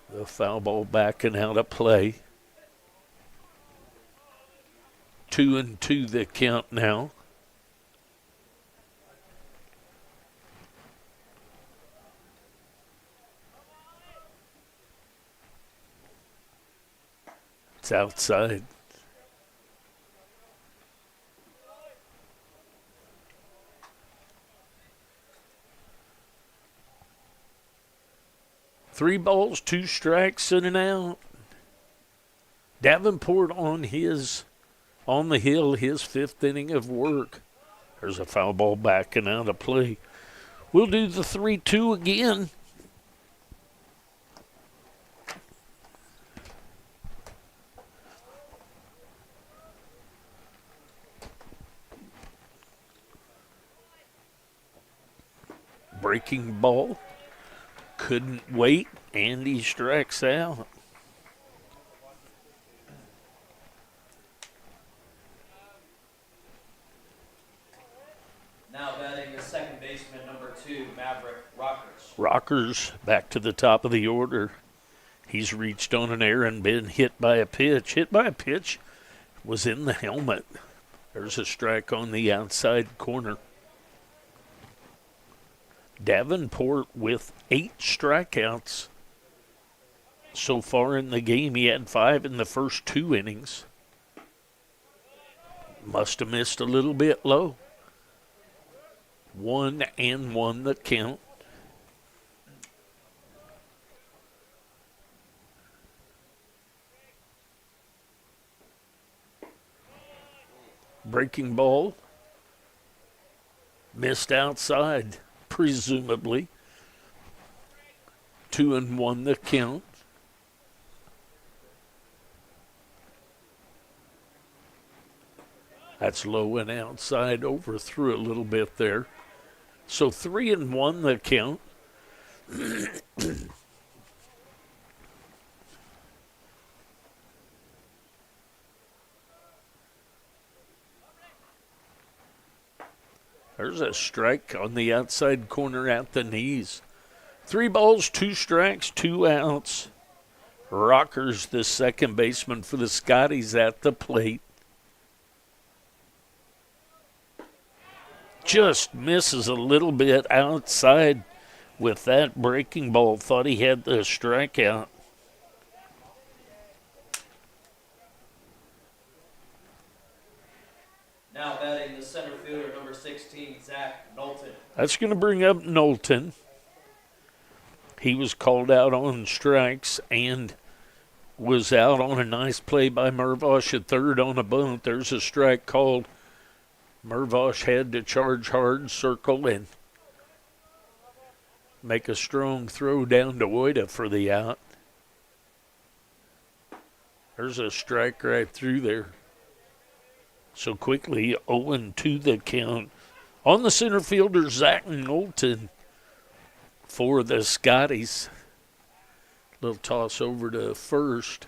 The foul ball backing out of play. 2-2 the count now. It's outside. Three balls, 2 strikes, and an out. Davenport on the hill, his 5th inning of work. There's a foul ball backing out of play. We'll do the 3-2 again. Breaking ball. Couldn't wait, and he strikes out. Now batting the second baseman, number 2, Maverick Rockers. Rockers back to the top of the order. He's reached on an air and been hit by a pitch. Hit by a pitch was in the helmet. There's a strike on the outside corner. Davenport with 8 strikeouts so far in the game. He had 5 in the first 2 innings. Must have missed a little bit low. 1-1 the count. Breaking ball. Missed outside. Presumably. 2-1 the count. That's low and outside, overthrew a little bit there. So 3-1 the count. There's a strike on the outside corner at the knees. 3 balls, 2 strikes, 2 outs. Rockers, the second baseman for the Scotties, at the plate. Just misses a little bit outside with that breaking ball. Thought he had the strikeout. Now batting the center fielder, number 16, Zach Knowlton. That's going to bring up Knowlton. He was called out on strikes and was out on a nice play by Mervosh at third on a bunt. There's a strike called. Mervosh had to charge hard, circle, and make a strong throw down to Woida for the out. There's a strike right through there. So quickly, 0-2 the count. On the center fielder, Zach Knowlton for the Scotties. Little toss over to first.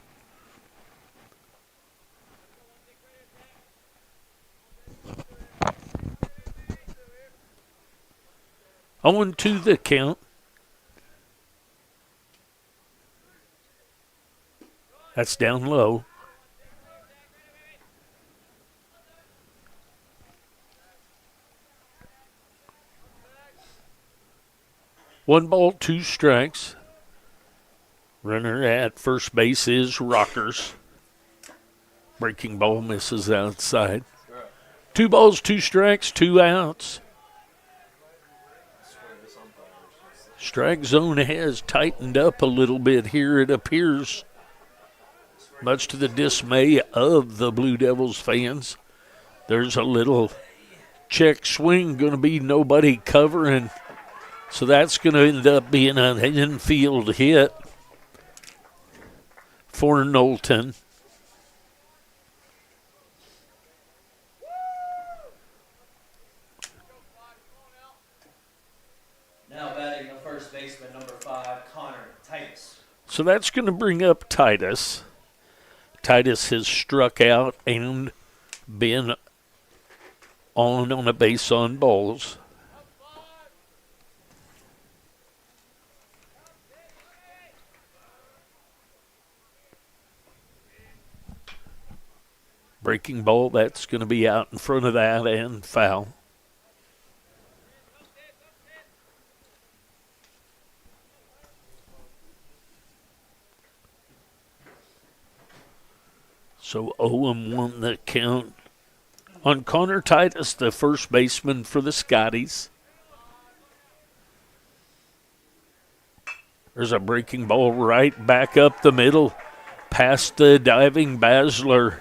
On to the count. That's down low. One ball, 2 strikes. Runner at first base is Rockers. Breaking ball misses outside. 2 balls, 2 strikes, 2 outs. Strike zone has tightened up a little bit here, it appears, much to the dismay of the Blue Devils fans. There's a little check swing, going to be nobody covering. So that's going to end up being an infield hit for Knowlton. Now batting the first baseman, number 5, Connor Titus. So that's going to bring up Titus. Titus has struck out and been on a base on balls. Breaking ball, that's going to be out in front of that and foul. So 0-1 the count on Connor Titus, the first baseman for the Scotties. There's a breaking ball right back up the middle, past the diving Basler.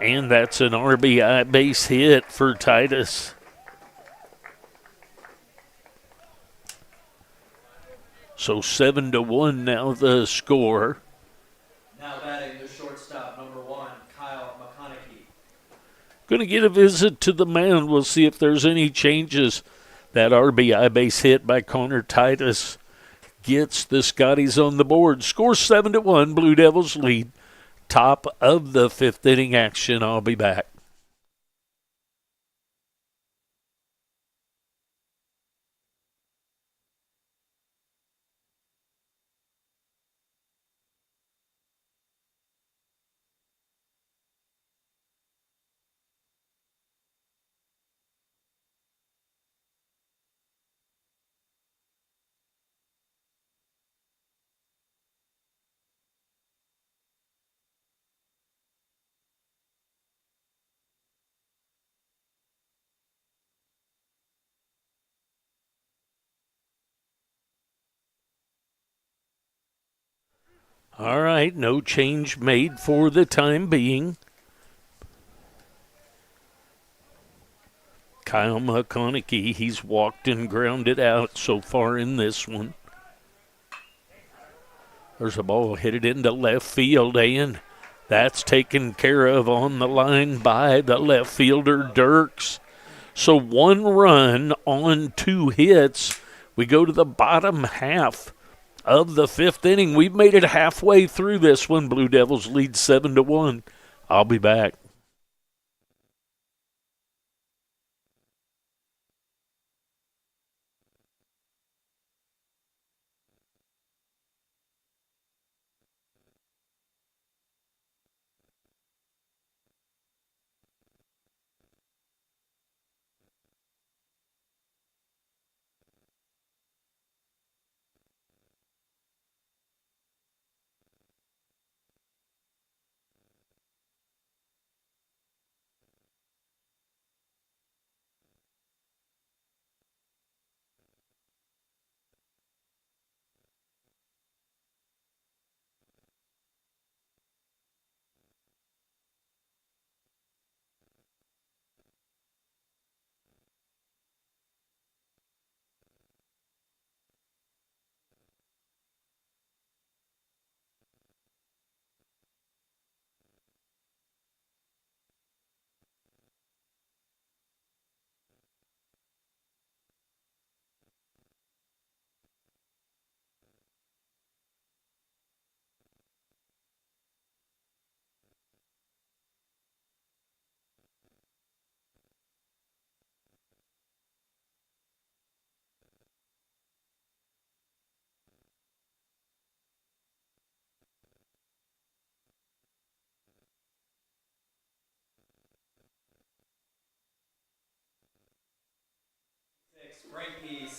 And that's an RBI base hit for Titus. So 7-1 now the score. Now batting the shortstop, number 1, Kyle McConaughey. Going to get a visit to the mound. We'll see if there's any changes. That RBI base hit by Connor Titus gets the Scotties on the board. Score 7-1, Blue Devils lead. Top of the 5th inning action. I'll be back. All right, no change made for the time being. Kyle McConaughey, he's walked and grounded out so far in this one. There's a ball headed into left field, and that's taken care of on the line by the left fielder, Dirks. So 1 run on 2 hits. We go to the bottom half of the 5th inning. We've made it halfway through this one. Blue Devils lead 7-1. I'll be back.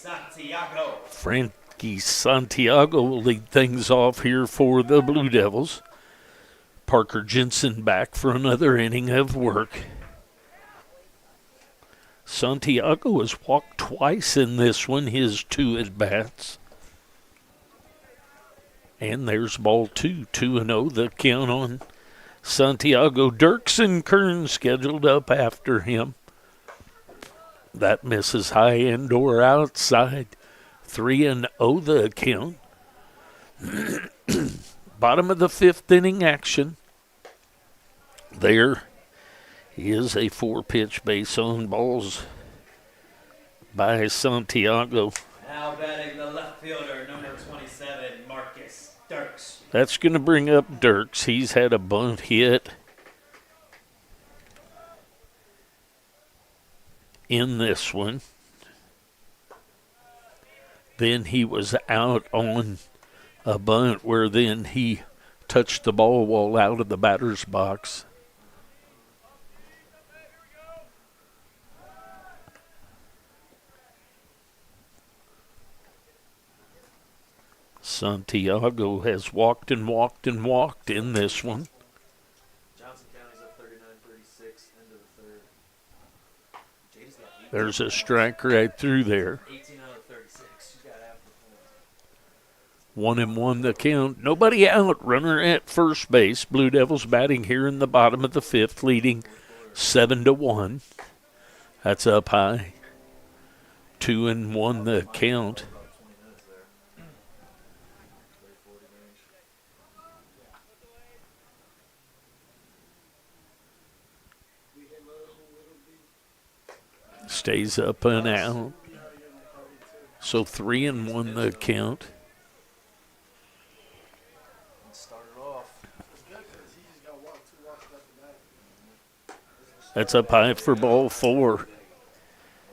Santiago. Frankie Santiago will lead things off here for the Blue Devils. Parker Jensen back for another inning of work. Santiago has walked twice in this one, his 2 at-bats. And there's ball 2, 2-0, the count on Santiago. Dirks and Kern scheduled up after him. That misses high end or outside. 3-0 the count. Bottom of the 5th inning action. There is a 4-pitch base on balls by Santiago. Now batting the left fielder, number 27, Marcus Dirks. That's going to bring up Dirks. He's had a bunt hit in this one. Then he was out on a bunt where then he touched the ball while out of the batter's box. Santiago has walked and walked and walked in this one. Johnson County's up 39-36, end of the 3rd. Jada's got 18. There's a strike right through there. 18 out of 36. She's got half the point. 1-1 the count. Nobody out. Runner at first base. Blue Devils batting here in the bottom of the 5th, leading 7-1. That's up high. 2-1 the count. About 20 minutes there. 30-40 range. Stays up and out. So 3-1 the count. Started off. That's up high for ball 4.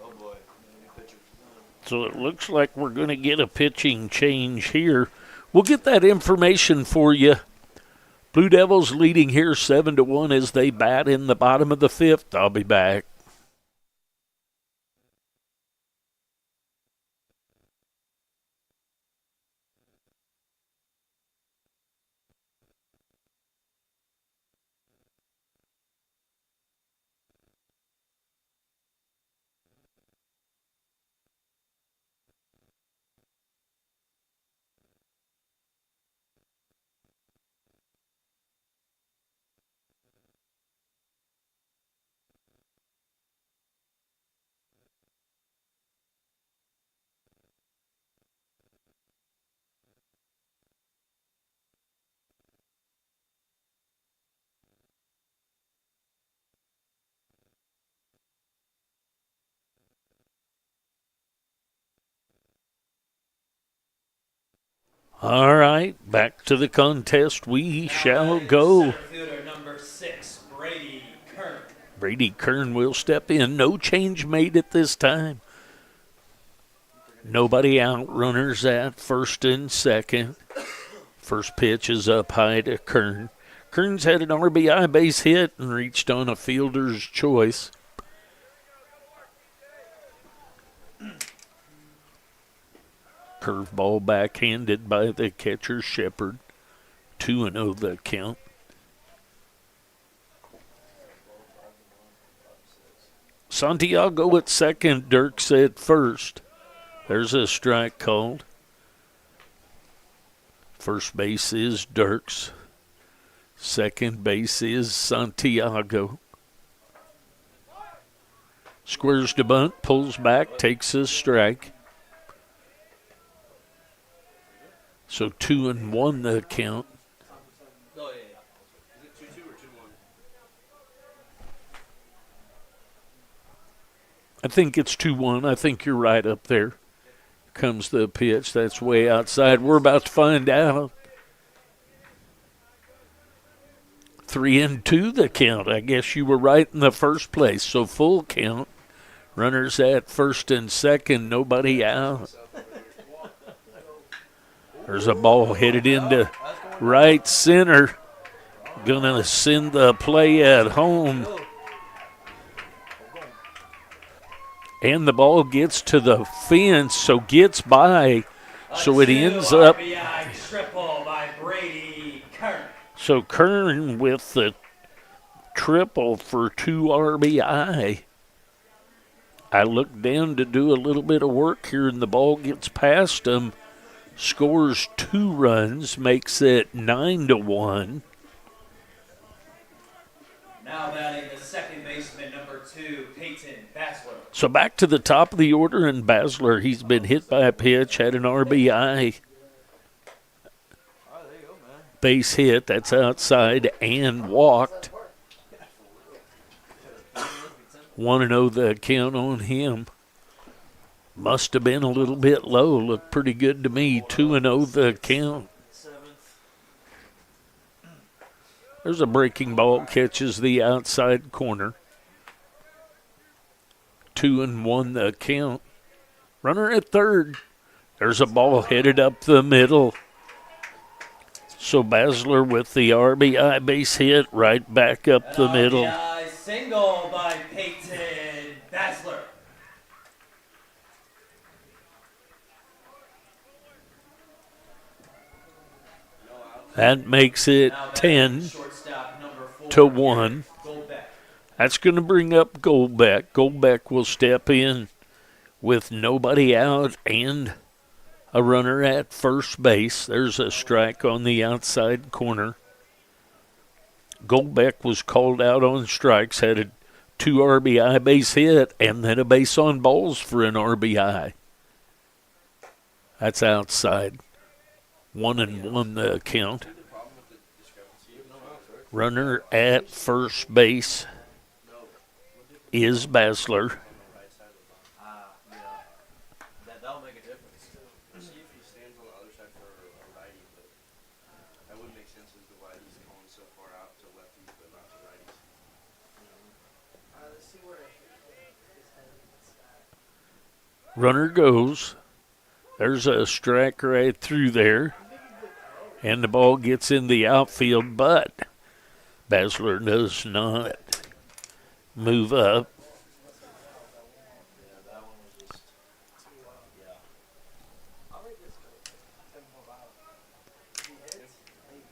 Oh boy. Maybe pitcher for them. So it looks like we're going to get a pitching change here. We'll get that information for you. Blue Devils leading here 7-1 as they bat in the bottom of the 5th. I'll be back. All right, back to the contest we shall go. Center fielder, number 6, Brady Kern. Brady Kern will step in. No change made at this time. Nobody out. Runners at first and second. First pitch is up high to Kern. Kern's had an RBI base hit and reached on a fielder's choice. Curveball backhanded by the catcher, Shepard. 2-0 the count. Santiago at second, Dirks at first. There's a strike called. First base is Dirks. Second base is Santiago. Squares to bunt, pulls back, takes a strike. So 2-1 the count. Oh, yeah. Is it 2-2 or 2-1? I think it's 2-1. I think you're right up there. Comes the pitch. That's way outside. We're about to find out. 3-2 the count. I guess you were right in the first place. So full count. Runners at first and second. Nobody out. There's a ball headed into right center. Gonna send the play at home. And the ball gets to the fence, so gets by. So it ends up. RBI triple by Brady Kern. So Kern with the triple for 2 RBI. I look down to do a little bit of work here, and the ball gets past him. Scores 2 runs, makes it 9-1. Now batting the second baseman, number 2, Peyton Basler. So back to the top of the order, and Basler, he's been hit by a pitch, had an RBI. All right, there you go, man. Base hit, that's outside, and walked. 1-0 the count on him. Must have been a little bit low. Looked pretty good to me. 2-0 the count. 7th. There's a breaking ball, catches the outside corner. 2-1 the count. Runner at third. There's a ball headed up the middle. So Basler with the RBI base hit right back up the middle. RBI single by Peyton Basler. That makes it Now batting 10 shortstop, number 4, to 1. Goldbeck. That's going to bring up Goldbeck. Goldbeck will step in with nobody out and a runner at first base. There's a strike on the outside corner. Goldbeck was called out on strikes, had a 2 RBI base hit, and then a base on balls for an RBI. That's outside. 1-1 the count. Runner at first base is Basler. Yeah. That'll make a difference. See if he stands on the other side for a righty, but that wouldn't make sense as to why he's going so far out to lefties, but not to righties. Let's see where his head is at. Runner goes. There's a strike right through there. And the ball gets in the outfield, but Basler does not move up. Yeah, that one was just. Yeah. I'll rate this go. 10 more out. He hits. Maybe.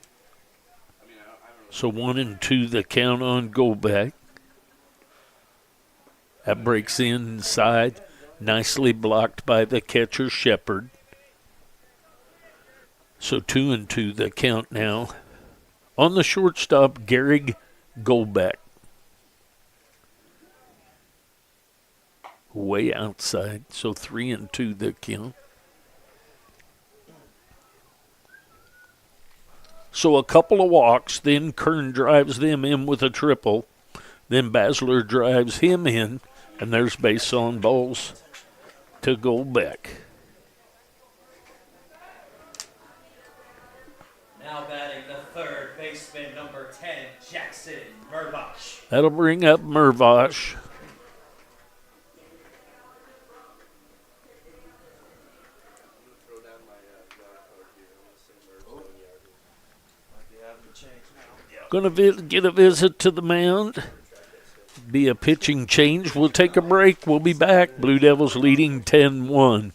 I mean, I don't really. So 1-2 the count on Goldbeck. That breaks inside. Nicely blocked by the catcher Shepard. So 2-2 the count now. On the shortstop, Gehrig Goldbeck. Way outside. So 3-2 the count. So a couple of walks, then Kern drives them in with a triple. Then Basler drives him in, and there's base on balls to Goldbeck. Now batting the third baseman, number 10, Jackson Murbosh. That'll bring up Murbosh. I'm going to throw down my yard code here. I'm going to say Merv's own yard. Might be having to change now. Going to get a visit to the mound. Be a pitching change. We'll take a break. We'll be back. Blue Devils leading 10-1.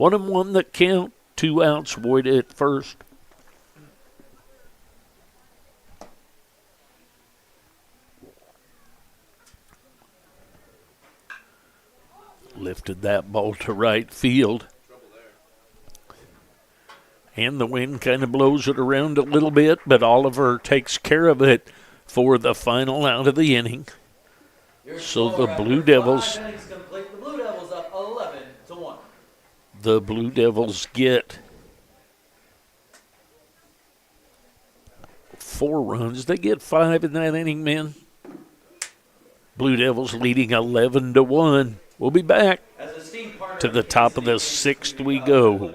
1-1 the count. 2 outs. Void at first. Lifted that ball to right field. And the wind kind of blows it around a little bit, but Oliver takes care of it for the final out of the inning. So the Blue Devils, Complete. The Blue Devils up 11-1. the Blue Devils get 4 runs. They get 5 in that inning, men. Blue Devils leading 11-1. We'll be back. To the top of the 6th we go.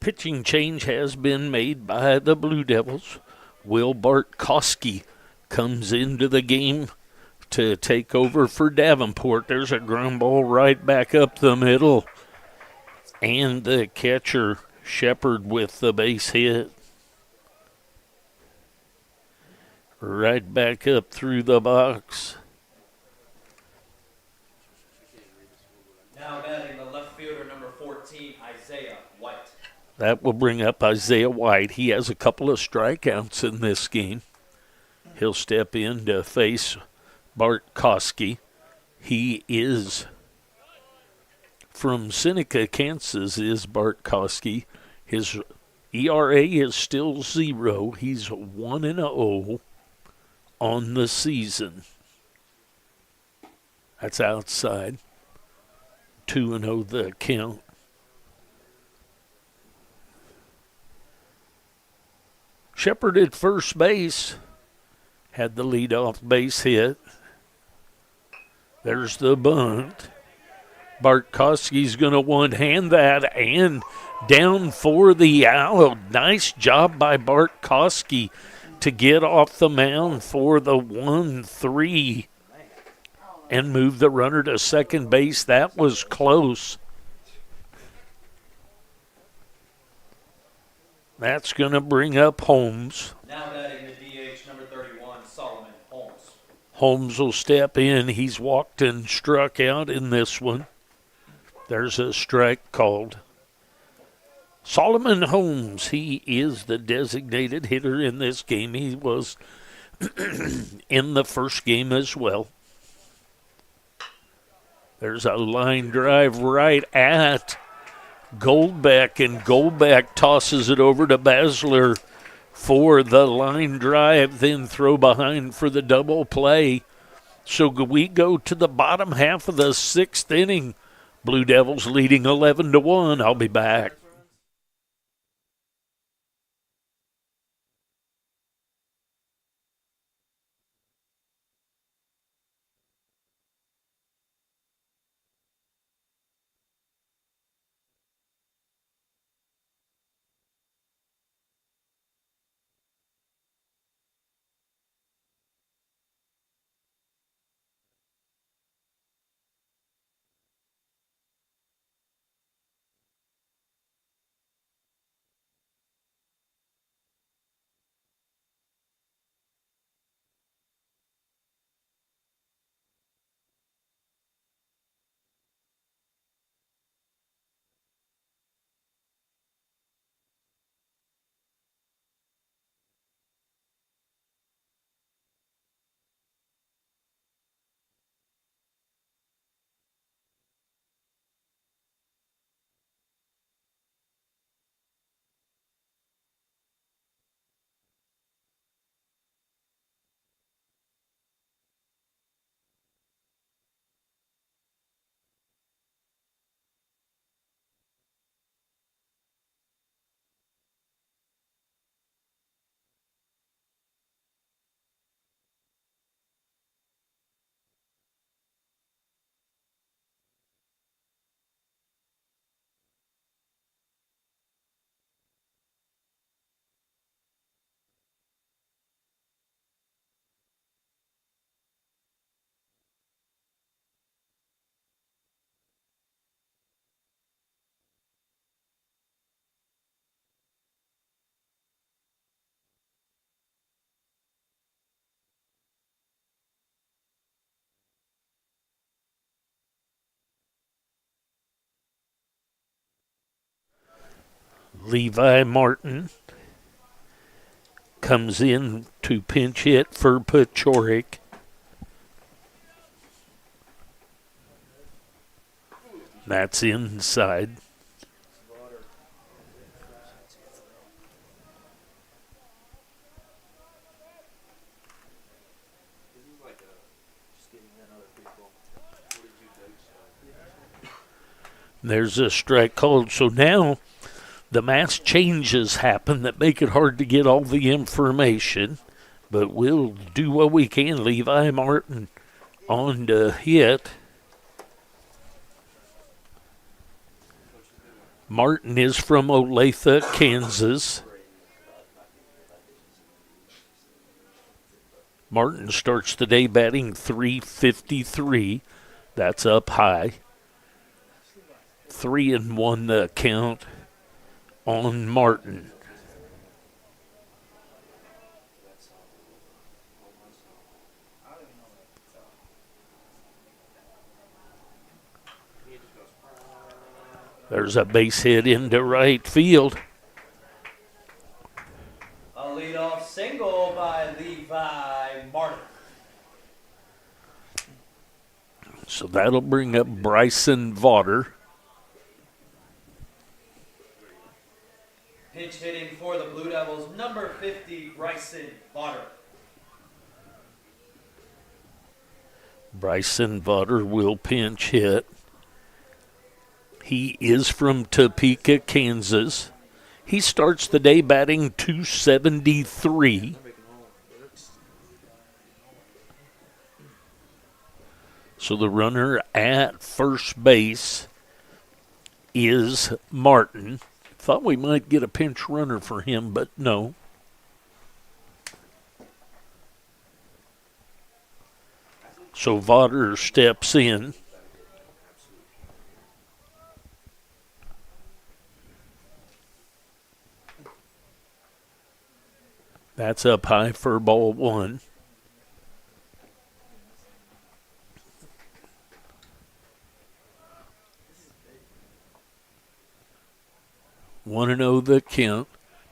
Pitching change has been made by the Blue Devils. Will Bartkowski comes into the game to take over for Davenport. There's a ground ball right back up the middle. And the catcher, Shepard, with the base hit. Right back up through the box. Now batting the left fielder, number 14, Isaiah White. That will bring up Isaiah White. He has a couple of strikeouts in this game. He'll step in to face Bartkowski. He is from Seneca, Kansas, is Bartkowski. His ERA is still 0. He's 1-0 on the season. That's outside. 2-0 the count. Shepard at first base had the leadoff base hit. There's the bunt. Bartkowski's going to one-hand that and down for the out. Nice job by Bartkowski to get off the mound for the 1-3 and move the runner to second base. That was close. That's going to bring up Holmes. Now batting the DH, number 31, Solomon Holmes. Holmes will step in. He's walked and struck out in this one. There's a strike called. Solomon Holmes, he is the designated hitter in this game. He was in the first game as well. There's a line drive right at Goldbeck, and Goldbeck tosses it over to Basler for the line drive, then throw behind for the double play. So we go to the bottom half of the 6th inning. Blue Devils leading 11-1. I'll be back. Levi Martin comes in to pinch hit for Pachorik. That's inside. There's a strike called. So now the mass changes happen that make it hard to get all the information. But we'll do what we can. Levi Martin on to hit. Martin is from Olathe, Kansas. Martin starts the day batting .353. That's up high. 3-1 the count on Martin. There's a base hit into right field. A leadoff single by Levi Martin. So that'll bring up Bryson Vaughter. Pinch hitting for the Blue Devils, number 50, Bryson Vaughter. Bryson Vaughter will pinch hit. He is from Topeka, Kansas. He starts the day batting .273. So the runner at first base is Martin. Thought we might get a pinch runner for him, but no. So Vaughter steps in. That's up high for ball one. One and oh the count.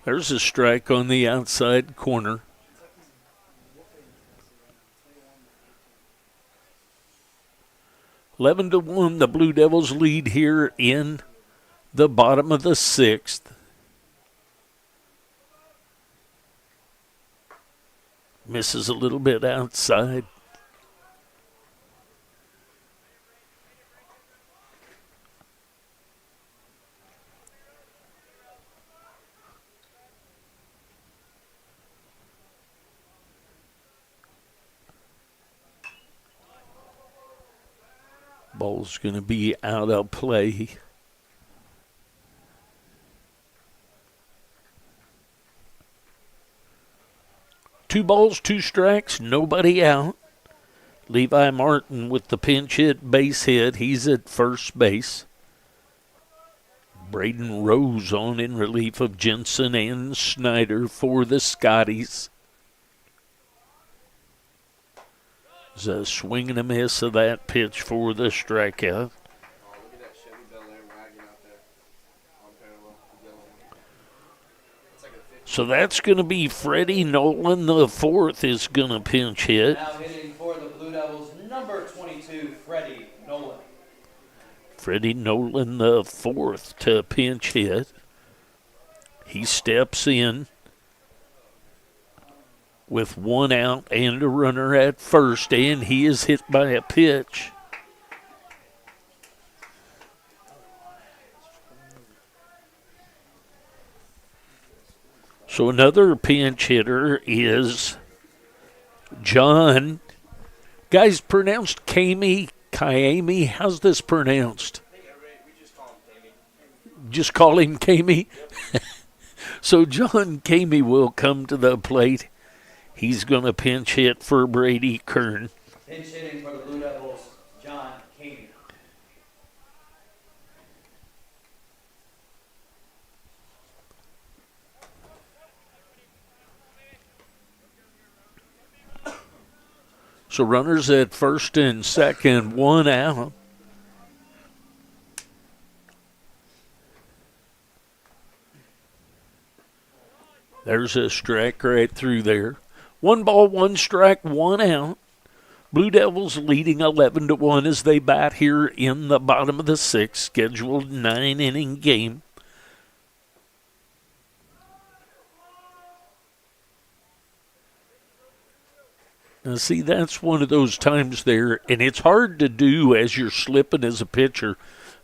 There's a strike on the outside corner. (11-1), the Blue Devils lead here in the bottom of the sixth. Misses a little bit outside. Ball's going to be out of play. Two balls, two strikes, nobody out. Levi Martin with the pinch hit, base hit. He's at first base. Braden Rose on in relief of Jensen and Snyder for the Scotties. There's a swing and a miss of that pitch for the strikeout. Oh, look at that Chevy Bel Air wagon out there on parallel. The yellow one. It's like a 50. So that's going to be Freddie Nolan. The fourth is going to pinch hit. Now hitting for the Blue Devils, number 22, Freddie Nolan. Freddie Nolan, the fourth to pinch hit. He steps in with one out and a runner at first, and he is hit by a pitch. So another pinch hitter is John. Guys, pronounced Kamey, Kaimi. How's this pronounced? We just call him Jamie. Just call him Kamey. So John Kamey will come to the plate. He's going to pinch hit for Brady Kern. Pinch hitting for the Blue Devils, John Caney. So runners at first and second, one out. There's a strike right through there. One ball, one strike, one out. Blue Devils leading 11-1 as they bat here in the bottom of the sixth, scheduled 9-inning game. Now, see, that's one of those times there, and it's hard to do as you're slipping as a pitcher.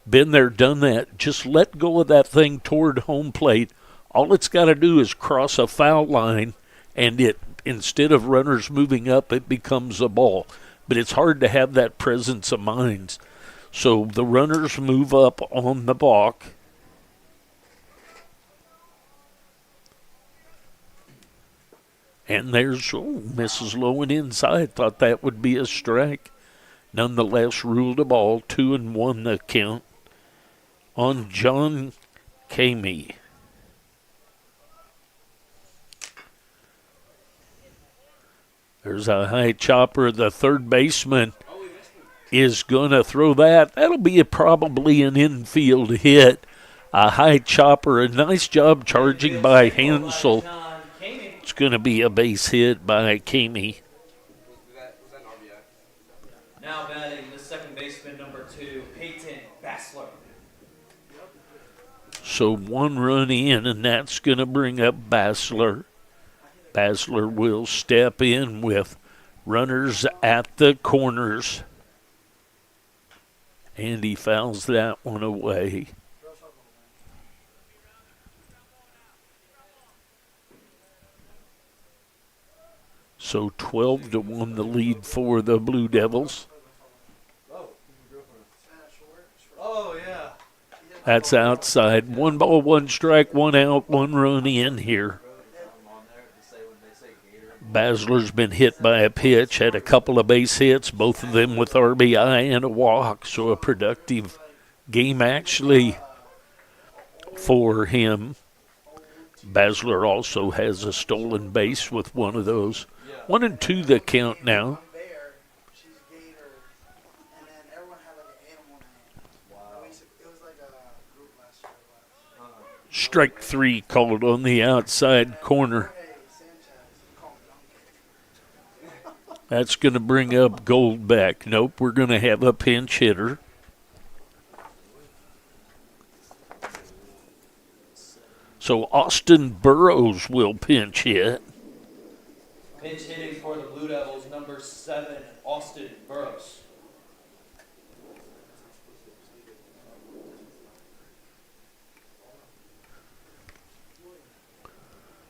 Been there, done that. Just let go of that thing toward home plate. All it's got to do is cross a foul line, and it, instead of runners moving up, it becomes a ball. But it's hard to have that presence of mind. So the runners move up on the balk. And there's, misses low and inside. Thought that would be a strike. Nonetheless, ruled a ball. 2-1 the count on John Kamey. There's a high chopper. The third baseman is going to throw that. That'll be probably an infield hit. A high chopper. A nice job charging by Hansel. It's going to be a base hit by Kamey. Was that an RBI? Now batting the second baseman, number 2, Peyton Bassler. So one run in, and that's going to bring up Bassler. Bassler will step in with runners at the corners. And he fouls that one away. So 12-1 the lead for the Blue Devils. Oh, yeah. That's outside. One ball, one strike, one out, one run in here. Basler's been hit by a pitch, had a couple of base hits, both of them with RBI and a walk. So a productive game actually for him. Basler also has a stolen base with one of those. 1-2 the count now. Bear, she's a gator, and then everyone had like an animal name. Wow. It was like a group last year. Strike three called on the outside corner. Hey, Sanchez, call him Donkey. That's going to bring up Goldbeck. Nope, we're going to have a pinch hitter. So Austin Burrows will pinch hit. Pinch hitting for the Blue Devils, number 7, Austin Burrows.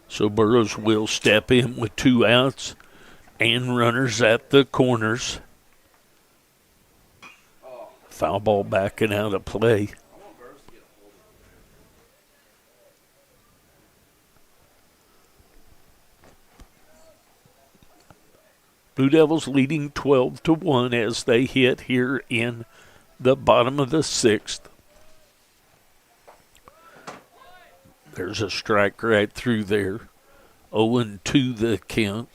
So Burrows will step in with 2 outs and runners at the corners. Foul ball backing out of play. I want Burrows to get a hold of it. Blue Devils leading 12-1 as they hit here in the bottom of the sixth. There's a strike right through there. 0-2 the count.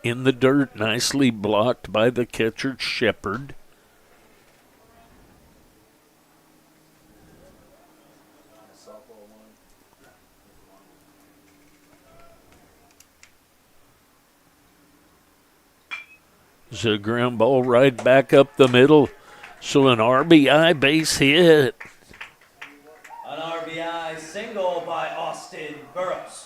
In the dirt, nicely blocked by the catcher, Shepard. Softball one. There's a ground ball right back up the middle. So an RBI base hit. An RBI single by Austin Burrows.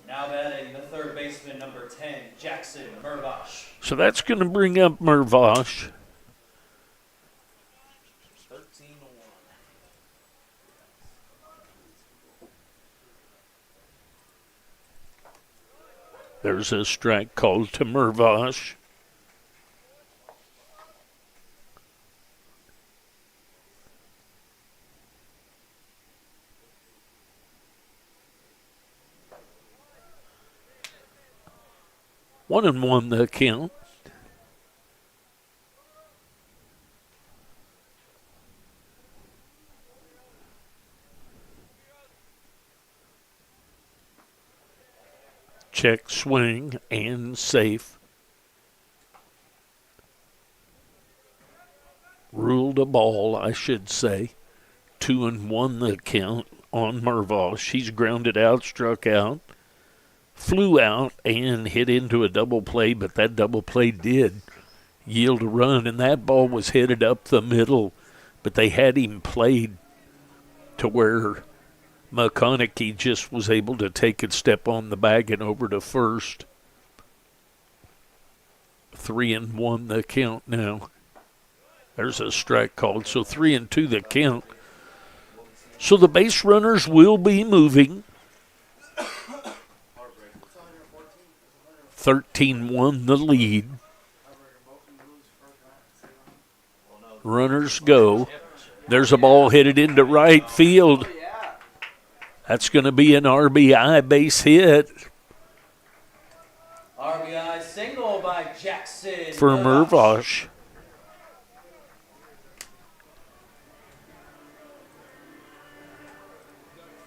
Now batting the third baseman, number 10, Jackson Mervosh. So that's going to bring up Mervosh. 13-1. There's a strike called to Mervosh. One and one the count. Check swing and safe. Ruled a ball, I should say. 2-1 the count on Mervosh. He's grounded out, struck out, flew out, and hit into a double play, but that double play did yield a run, and that ball was headed up the middle, but they had him played to where McConaughey just was able to take a step on the bag and over to first. 3-1 the count now. There's a strike called, so 3-2 the count. So the base runners will be moving. 13-1 the lead. Runners go. There's a ball headed into right field. That's going to be an RBI base hit RBI single by Jackson for Mervosh.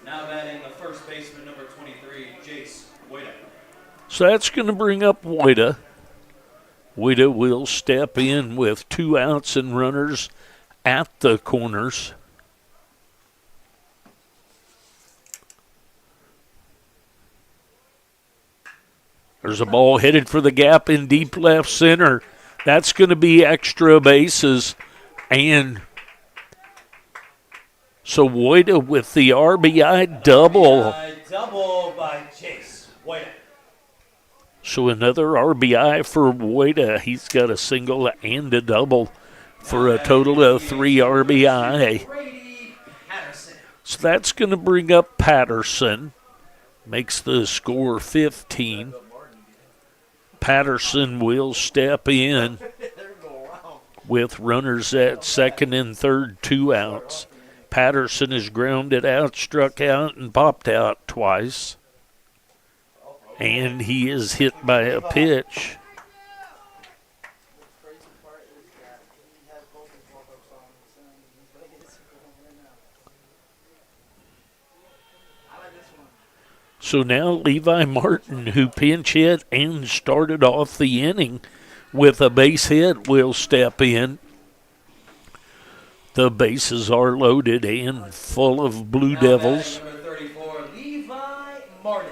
Now batting the first baseman, number 23, Jace Wada. So that's going to bring up Wada. Wada will step in with 2 outs and runners at the corners. There's a ball headed for the gap in deep left center. That's going to be extra bases. And so Wada with the RBI double. RBI double by Jace Wada. So another RBI for Wada. He's got a single and a double for a total of 3 RBI. Brady Patterson. So that's going to bring up Patterson. Makes the score 15. Patterson will step in with runners at second and third, 2 outs. Patterson is grounded out, struck out, and popped out twice. And he is hit by a pitch. So now Levi Martin, who pinch hit and started off the inning with a base hit, will step in. The bases are loaded and full of Blue Devils. Number 34, Levi Martin.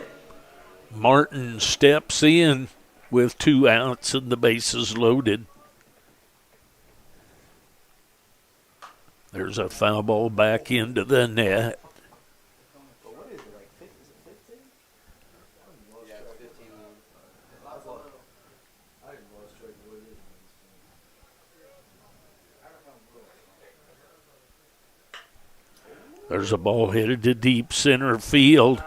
Martin steps in with 2 outs and the bases loaded. There's a foul ball back into the net. There's a ball headed to deep center field,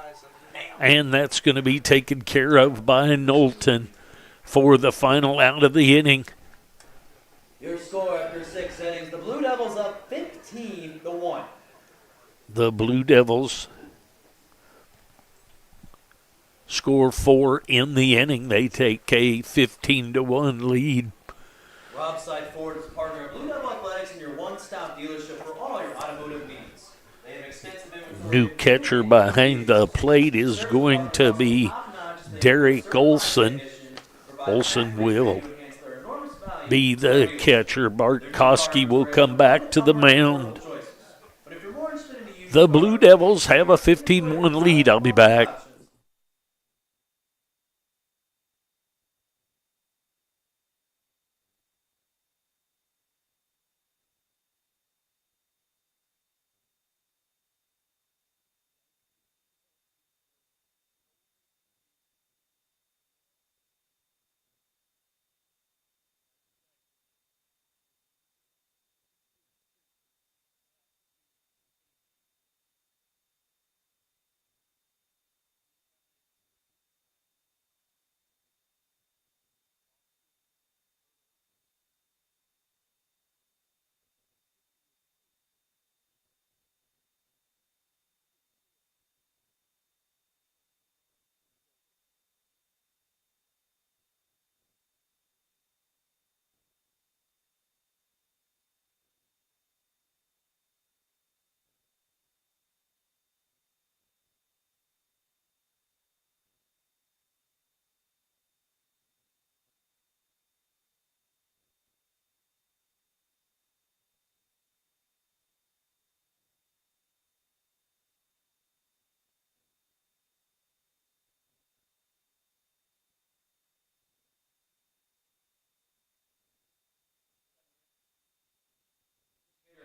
and that's going to be taken care of by Knowlton for the final out of the inning. Your score after 6 innings, the Blue Devils up 15-1. The Blue Devils score 4 in the inning. They take a 15-1 lead. Rob Side Ford is partner of Blue Devil Athletics and your one-stop dealership for all your automotive needs. They have extensive inventory. New catcher behind the plate is going to be Derek Olson. Olson will be the catcher. Bart Koski will come back to the mound. The Blue Devils have a 15-1 lead. I'll be back.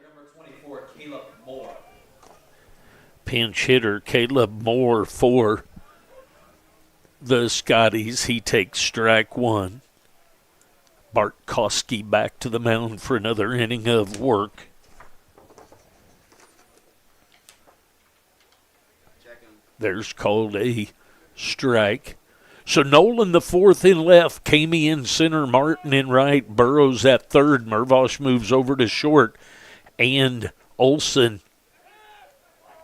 Number 24, Caleb Moore. Pinch hitter Caleb Moore for the Scotties. He takes strike 1. Bart Koski back to the mound for another inning of work. There's called a strike. So Nolan, the fourth in left, Kamey in center, Martin in right, Burrows at third, Mervosh moves over to short, and Olson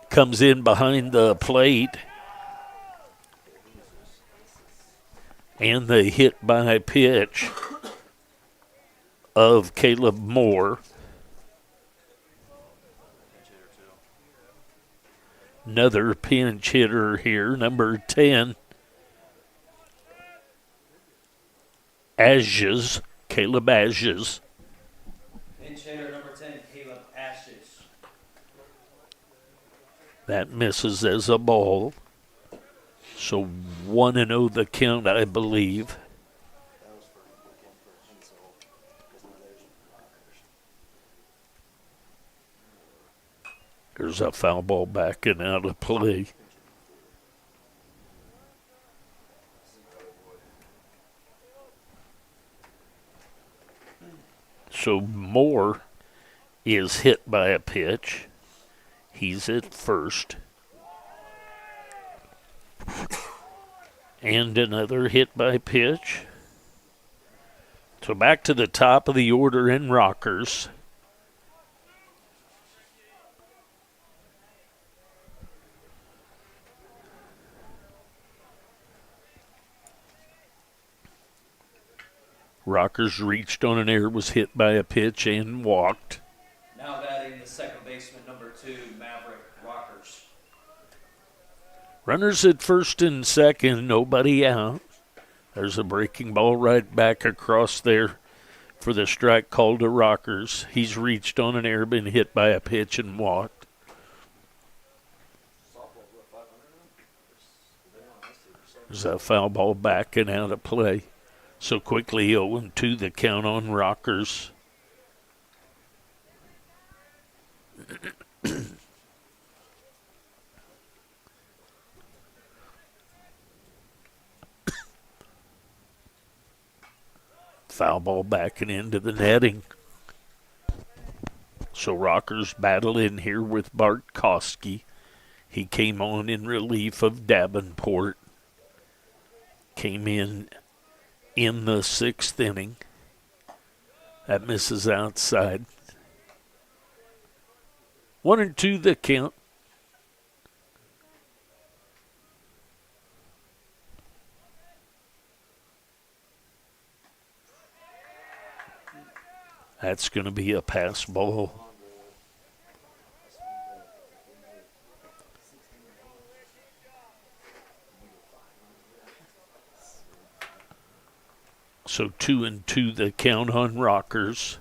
comes in behind the plate. And the hit by pitch of Caleb Moore. Another pinch hitter here, number 10. Ashes, Caleb Ashes. Pinch hitter number 10, Caleb Ashes. That misses as a ball. So 1-0 the count, I believe. There's a foul ball backing out of play. So Moore is hit by a pitch. He's at first. And another hit by pitch. So back to the top of the order in Rockers. Rockers reached on an error, was hit by a pitch, and walked. Now batting the second baseman, number 2, Maverick Rockers. Runners at first and second, nobody out. There's a breaking ball right back across there for the strike called to Rockers. He's reached on an error, been hit by a pitch, and walked. There's a foul ball backing out of play. So quickly 0-2 the count on Rockers. Foul ball backing into the netting. So Rockers battle in here with Bartkowski. He came on in relief of Davenport. Came in the 6th inning. That misses outside. 1-2 the count. That's going to be a pass ball. So 2-2 the count on Rockers.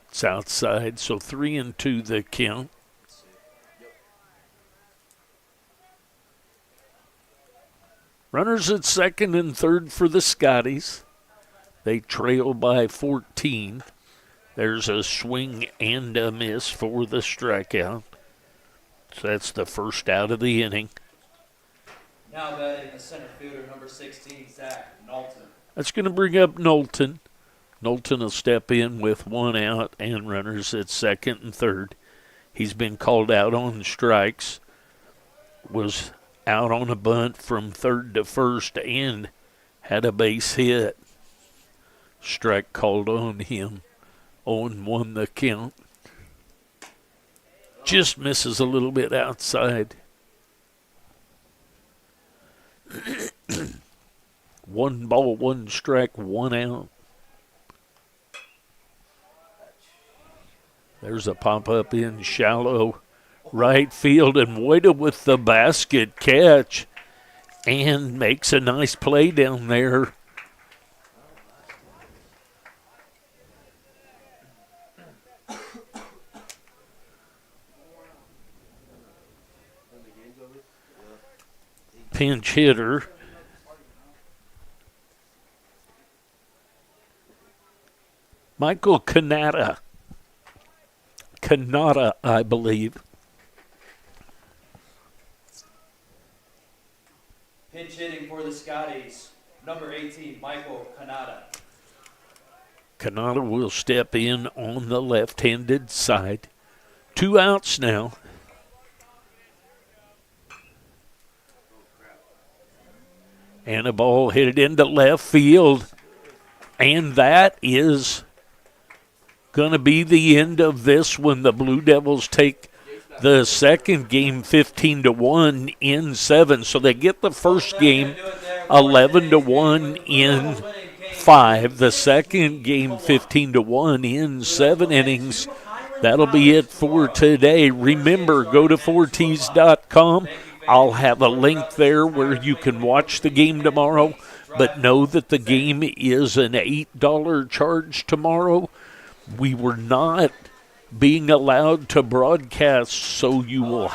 It's outside, so 3-2 the count. Runners at second and third for the Scotties. They trail by 14. There's a swing and a miss for the strikeout. So that's the first out of the inning. Now batting the center fielder, number 16, Zach Knowlton. That's going to bring up Knowlton. Knowlton will step in with 1 out and runners at second and third. He's been called out on strikes. Was out on a bunt from third to first and had a base hit. Strike called on him. 0-1 the count. Just misses a little bit outside. 1 ball, 1 strike, 1 out. There's a pop-up in shallow right field, and Woida with the basket catch and makes a nice play down there. Pinch hitter. Michael Kanata, I believe. Pinch hitting for the Scotties, number 18, Michael Kanata. Kanata will step in on the left-handed side. 2 outs now. And a ball hit into left field. And that is going to be the end of this when the Blue Devils take the second game 15-1 in 7. So they get the first game 11-1 in 5. The second game 15-1 in 7 innings. That'll be it for today. Remember, go to 4ts.com. I'll have a link there where you can watch the game tomorrow, but know that the game is an $8 charge tomorrow. We were not being allowed to broadcast, so you will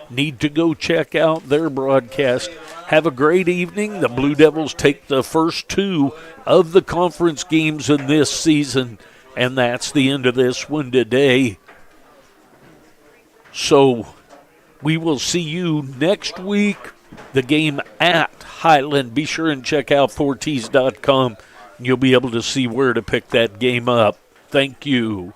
need to go check out their broadcast. Have a great evening. The Blue Devils take the first 2 of the conference games in this season, and that's the end of this one today. So we will see you next week. The game at Highland. Be sure and check out 4ts.com. You'll be able to see where to pick that game up. Thank you.